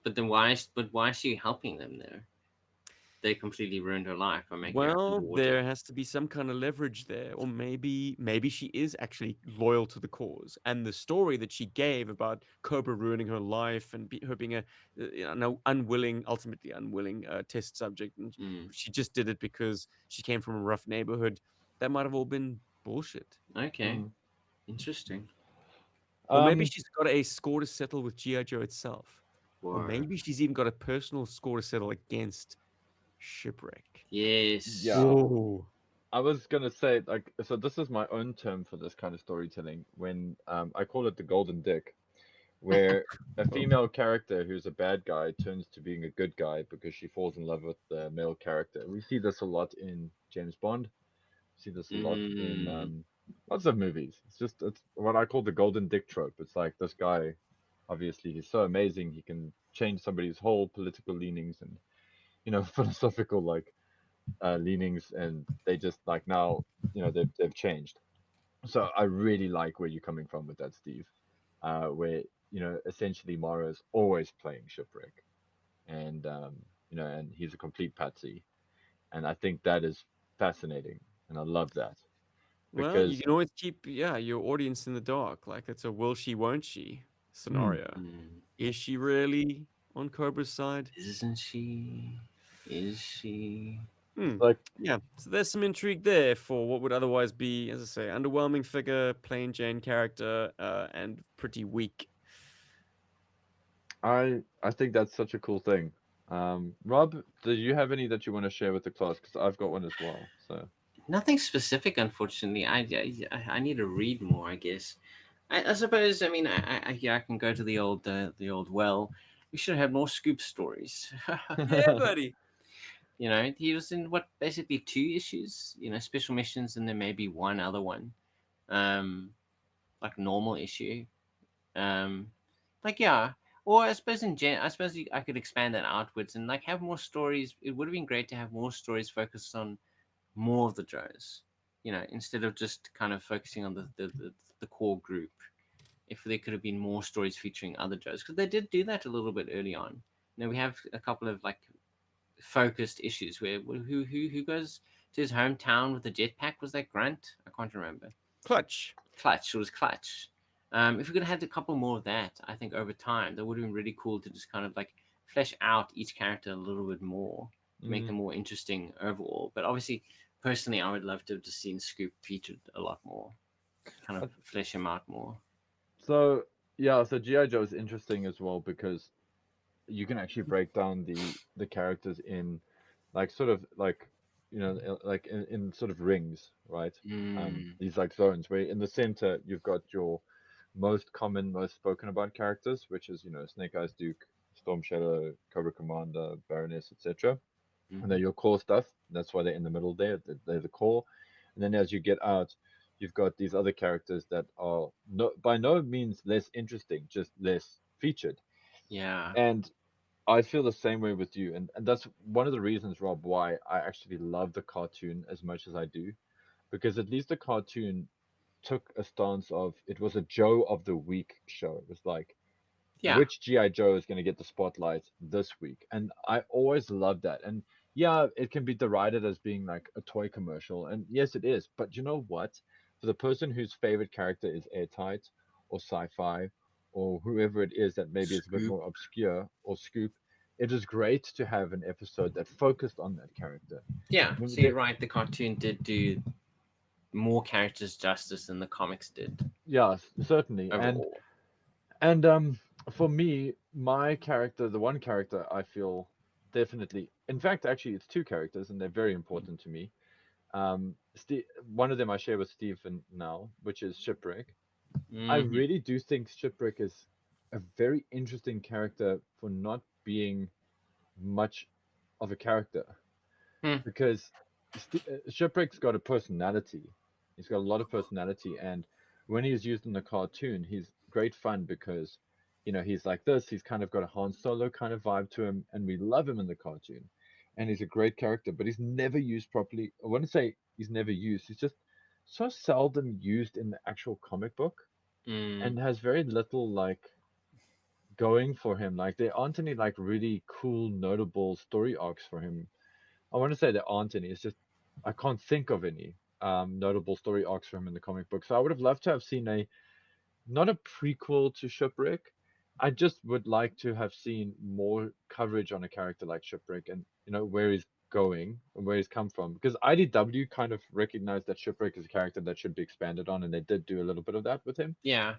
but why is she helping them there? They completely ruined her life by making her Well, underwater. there has to be some kind of leverage there, or maybe she is actually loyal to the cause. And the story that she gave about Cobra ruining her life and her being a ultimately unwilling test subject, and she just did it because she came from a rough neighborhood. That might have all been bullshit. Okay, Mm. interesting. Or maybe Um, she's got a score to settle with GI Joe itself. Or Or maybe she's even got a personal score to settle against Shipwreck. yes, yeah. Whoa. I was gonna say, like, so this is my own term for this kind of storytelling. When I call it the golden dick, where a female character who's a bad guy turns to being a good guy because she falls in love with the male character. We see this a lot in James Bond. We see this a lot in Mm, lots of movies. It's what I call the golden dick trope. It's like this guy, obviously, he's so amazing. He can change somebody's whole political leanings and philosophical like leanings, and they just like now they've changed. So I really like where you're coming from with that, Steve. Where essentially Mara's always playing Shipwreck, and and he's a complete patsy, and I think that is fascinating, and I love that Well, you because can always keep, yeah, your audience in the dark. Like it's a will she, won't she hmm, scenario. mm. Is she really on Cobra's side? Isn't she? Is she? Hmm. like Yeah. So there's some intrigue there for what would otherwise be, as I say, underwhelming figure, plain Jane character, and pretty weak. I think that's such a cool thing. Rob, do you have any that you want to share with the class? Because I've got one as well. So Nothing specific, unfortunately. I need to read more, I guess. I suppose. I mean, yeah, I can go to the old well. We should have more Scoop stories. Yeah, buddy. He was in what basically two issues. Special missions, and then maybe one other one, like normal issue. Um, like yeah. Or I suppose I suppose I could expand that outwards and like have more stories. It would have been great to have more stories focused on more of the Joes, instead of just kind of focusing on the core group. If there could have been more stories featuring other Joes, because they did do that a little bit early on. We have a couple of like focused issues where who goes to his hometown with a jetpack? Was that Grunt? I can't remember. Clutch. Clutch. It was Clutch. If we could have had a couple more of that, I think over time that would have been really cool to just kind of like flesh out each character a little bit more to make mm. them more interesting overall. But obviously, personally, I would love to have just seen Scoop featured a lot more, kind of Uh, flesh him out more. so yeah, so GI Joe is interesting as well because you can actually break down the characters in like sort of like like in sort of rings, right? Mm, These like zones where in the center you've got your most common, most spoken about characters, which is Snake Eyes, Duke, Storm Shadow, Cobra Commander, Baroness, etc. And they're mm-hmm. your core stuff. That's why they're in the middle there. They're the core. And then as you get out, you've got these other characters that are by no means less interesting, just less featured. Yeah. And I feel the same way with you, and that's one of the reasons, Rob, why I actually love the cartoon as much as I do, because at least the cartoon took a stance of it was a Joe of the Week show. It was like Yeah. which GI Joe is going to get the spotlight this week, and I always love that. And yeah, it can be derided as being like a toy commercial, and yes, it is. But you know what? For the person whose favorite character is Airtight or Sci-Fi or whoever it is that maybe is a bit Scoop. more obscure or Scoop, it is great to have an episode that focused on that character. Yeah. Remember So you're right. The cartoon did do more characters justice than the comics did yeah, certainly, and overall. And for me, my character, the one character I feel definitely, in fact, actually, it's two characters, and they're very important to me. One of them I share with Stephen now, which is Shipwreck. I Mm-hmm. really do think Shipwreck is a very interesting character for not being much of a character Hmm. because Shipwreck's got a personality. He's got a lot of personality, and when he's used in the cartoon, he's great fun because, he's like this. He's kind of got a Han Solo kind of vibe to him, and we love him in the cartoon, and he's a great character. But he's never used properly. I wouldn't say he's never used. He's just so seldom used in the actual comic book, Mm. and has very little like going for him. Like there aren't any like really cool, notable story arcs for him. I want to say there aren't any. It's just I can't think of any notable story arcs for him in the comic book. So I would have loved to have seen a not a prequel to Shipwreck. I just would like to have seen more coverage on a character like Shipwreck and where he's going and where he's come from. Because IDW kind of recognized that Shipwreck is a character that should be expanded on, and they did do a little bit of that with him. Yeah.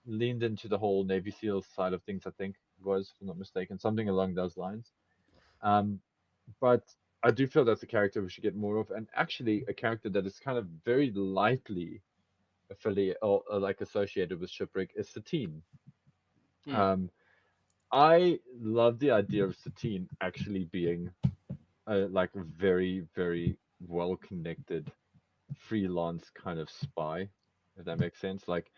Leaned into the whole Navy SEALs side of things, I think was, if I'm not mistaken, something along those lines. Um, but I do feel that's a character we should get more of, and actually a character that is kind of very lightly affiliate or like associated with Shipwreck is Satine. Hmm. I love the idea of Satine actually being like a very, very well connected freelance kind of spy, if that makes sense. Like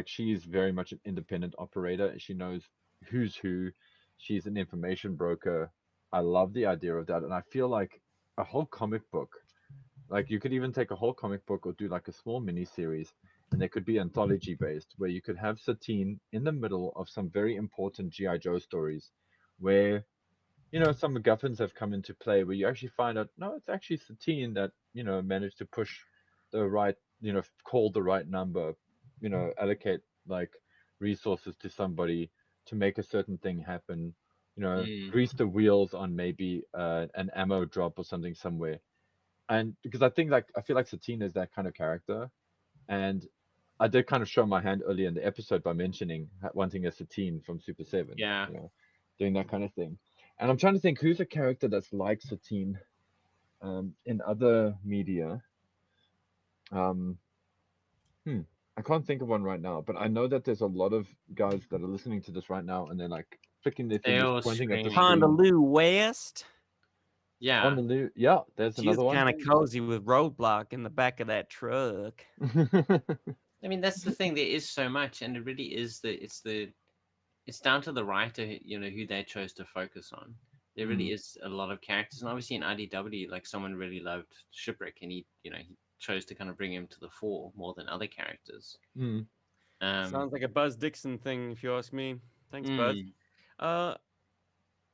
she's very much an independent operator. She knows who's who. She's an information broker. I love the idea of that, and I feel like a whole comic book, like you could even take a whole comic book or do like a small mini series, and they could be anthology based, where you could have Satine in the middle of some very important GI Joe stories, where some MacGuffins have come into play, where you actually find out no, it's actually Satine that managed to push the right, call the right number, allocate like resources to somebody to make a certain thing happen, Mm. grease the wheels on maybe an ammo drop or something somewhere. And because I feel like Satine is that kind of character, and I did kind of show my hand earlier in the episode by mentioning wanting a Satine from Super 7, Yeah. doing that kind of thing. And I'm trying to think who's a character that's like Satine in other media. Um, I can't think of one right now, but I know that there's a lot of guys that are listening to this right now, and they're like flicking their They fingers, all pointing at the screaming. screen. Honolulu West. Yeah. On the new, yeah, there's She's another one. kind of cozy with Roadblock in the back of that truck. I mean, that's the thing. There is so much, and it really is it's down to the writer, who they chose to focus on. There really is a lot of characters, and obviously in IDW, like someone really loved Shipwreck, and he chose to kind of bring him to the fore more than other characters. Sounds like a Buzz Dixon thing, if you ask me. Thanks, Buzz.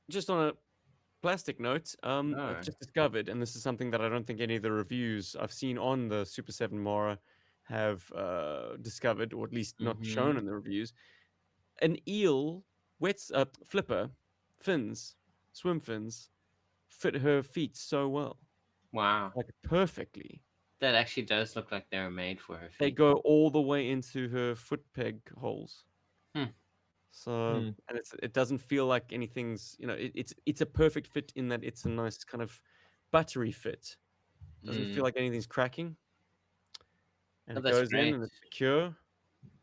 Just on a plastic note, I've just discovered, and this is something that I don't think any of the reviews I've seen on the Super 7 Mara have discovered, or at least not shown in the reviews. An eel flipper fins, swim fins, fit her feet so well, Wow. like perfectly. That actually does look like they were made for her feet. They go all the way into her foot peg holes. So and it doesn't feel like anything's it's a perfect fit in that it's a nice kind of buttery fit. Doesn't feel like anything's cracking. And it goes in and it's secure.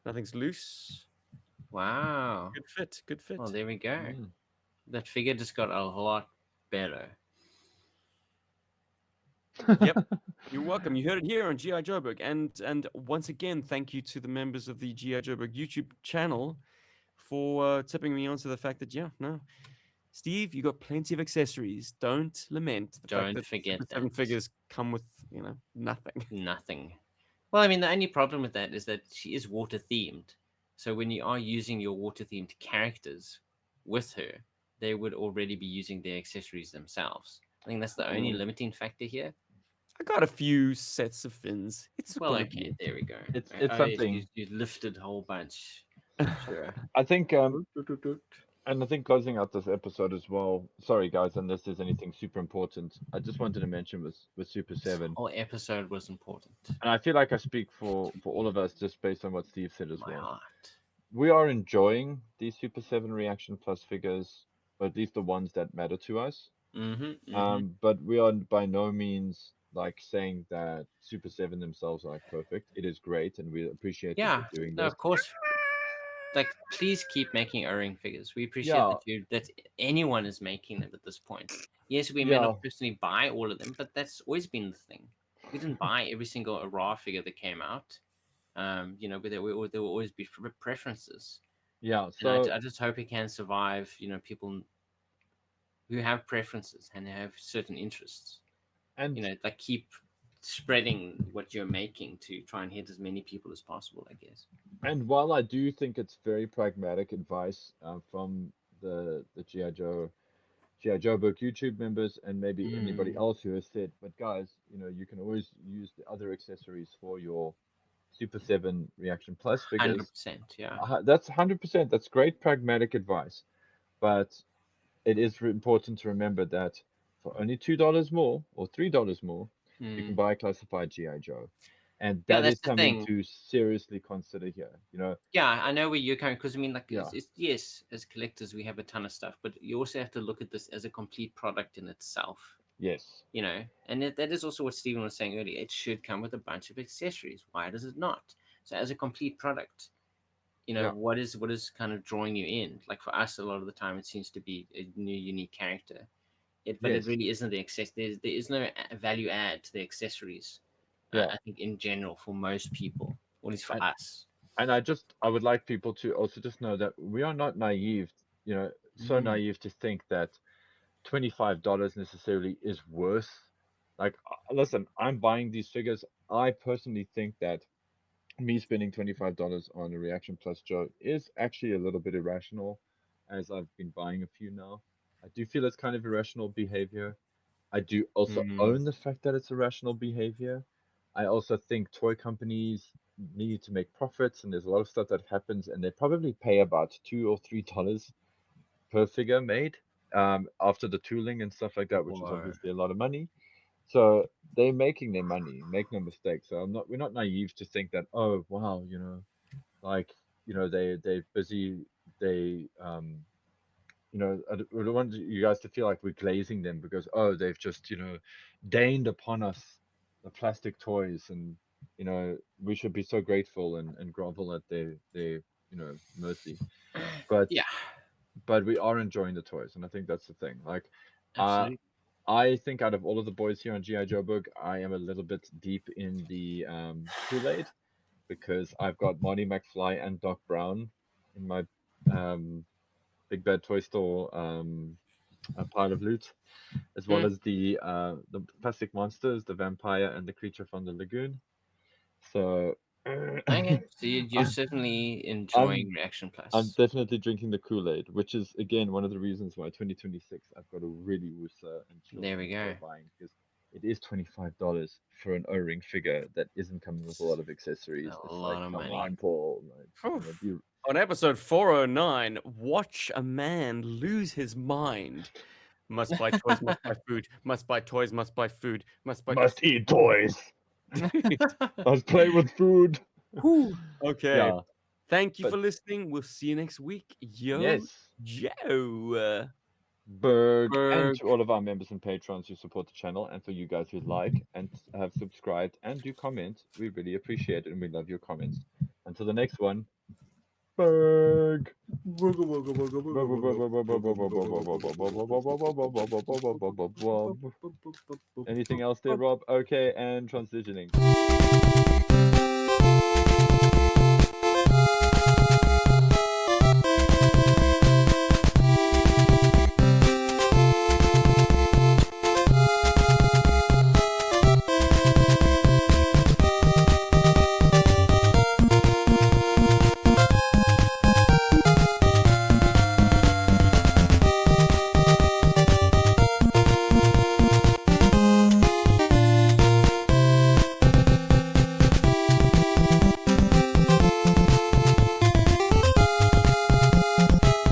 Nothing's loose. Wow. Good fit. Good fit. Well, there we go. That figure just got a lot better. Yep. You're welcome. You heard it here on GI Joburg. And once again, thank you to the members of the GI Joburg YouTube channel for tipping me onto the fact that Steve, you got plenty of accessories. Don't lament the fact that forget Super 7 that. figures come with nothing. Nothing. Well, I mean, the only problem with that is that she is water themed. So when you are using your water themed characters with her, they would already be using their accessories themselves. I think that's the only limiting factor here. I got a few sets of fins. It's okay, there we go. It's something. You lifted a whole bunch. Sure. I think and I think closing out this episode as well. Sorry guys, unless there's anything super important, I just wanted to mention with Super 7. The whole episode was important. And I feel like I speak for all of us just based on what Steve said as My well. heart. We are enjoying these Super 7 Reaction Plus figures, or at least the ones that matter to us. But we are by no means like saying that Super 7 themselves are like perfect. It is great, and we appreciate that you're doing this. Of course. Like, please keep making O-ring figures. We appreciate that anyone is making them at this point. Yes, we may not personally buy all of them, but that's always been the thing. we didn't buy every single raw figure that came out. You know, but there will always be preferences, Yeah. and So I just hope it can survive. You know, people who have preferences and have certain interests. You and know, like keep spreading what you're making to try and hit as many people as possible, I guess. and while I do think it's very pragmatic advice from the GI Joburg YouTube members and maybe anybody Mm, else who has said, but guys, you know, you can always use the other accessories for your Super 7 Reaction Plus figures. 100%, yeah. That's 100%. That's great pragmatic advice. But it is important to remember that for only $2 more or $3 more, you can Mm. buy a classified GI Joe, and Yeah, that that's is the something thing. to seriously consider here. You know, Yeah, I know where you're coming because I mean, like, yeah, it's yes, as collectors, we have a ton of stuff, but you also have to look at this as a complete product in itself. yes, You know, and that is also what Stephen was saying earlier. It should come with a bunch of accessories. Why does it not? So, as a complete product, you know, yeah, what is kind of drawing you in? Like for us, a lot of the time, it seems to be a new, unique character. But it yes, really isn't the access. There is no value add to the accessories. yeah. I think in general for most people, or at least for And us. I would like people to also just know that we are not naive, you know, so Mm. naive to think that $25 necessarily is worth. Like, listen, I'm buying these figures. I personally think that me spending $25 on a Reaction Plus Joe is actually a little bit irrational, as I've been buying a few now. I do feel it's kind of irrational behavior. I do also Mm. own the fact that it's irrational behavior. I also think toy companies need to make profits, and there's a lot of stuff that happens, and they probably pay about $2 or $3 per figure made after the tooling and stuff like that, which is Or obviously a lot of money. So they're making their money, make no mistake. So we're not naive to think that, oh wow, you know, like, you know, they're busy, they you know, I don't want you guys to feel like we're glazing them because, oh, they've just, you know, deigned upon us the plastic toys, and you know, we should be so grateful and grovel at their you know, mercy. But yeah, we are enjoying the toys, and I think that's the thing. Like, uh, absolutely. I think out of all of the boys here on GI Joburg, I am a little bit deep in the Kool-Aid because I've got Marty McFly and Doc Brown in my um, Big Bad Toy Store pile of loot, as well Mm. as the plastic monsters, the vampire, and the creature from the lagoon. So Okay, so you're I- certainly I'm enjoying Reaction I'm Plus. definitely drinking the Kool-Aid, which is again one of the reasons why 2026 I've got to really woosa and chill There we on toy go. buying, because it is $25 for an O-ring figure that isn't coming with a lot of accessories. A It's like, lot of come money. on, Paul. Like, Phew. you know, be On episode 409, watch a man lose his mind. Must buy toys, must buy food. Must buy toys, must buy food. Must buy. must eat toys. Must play with food. Whew. Okay. Yeah, Thank you but for listening. We'll see you next week. Yo, yes. Joe. Berg, and Berg. to all of our members and patrons who support the channel, and for you guys who like and have subscribed and do comment, we really appreciate it and we love your comments. Until the next one, Berg. Anything else there, Rob? Okay, and transitioning.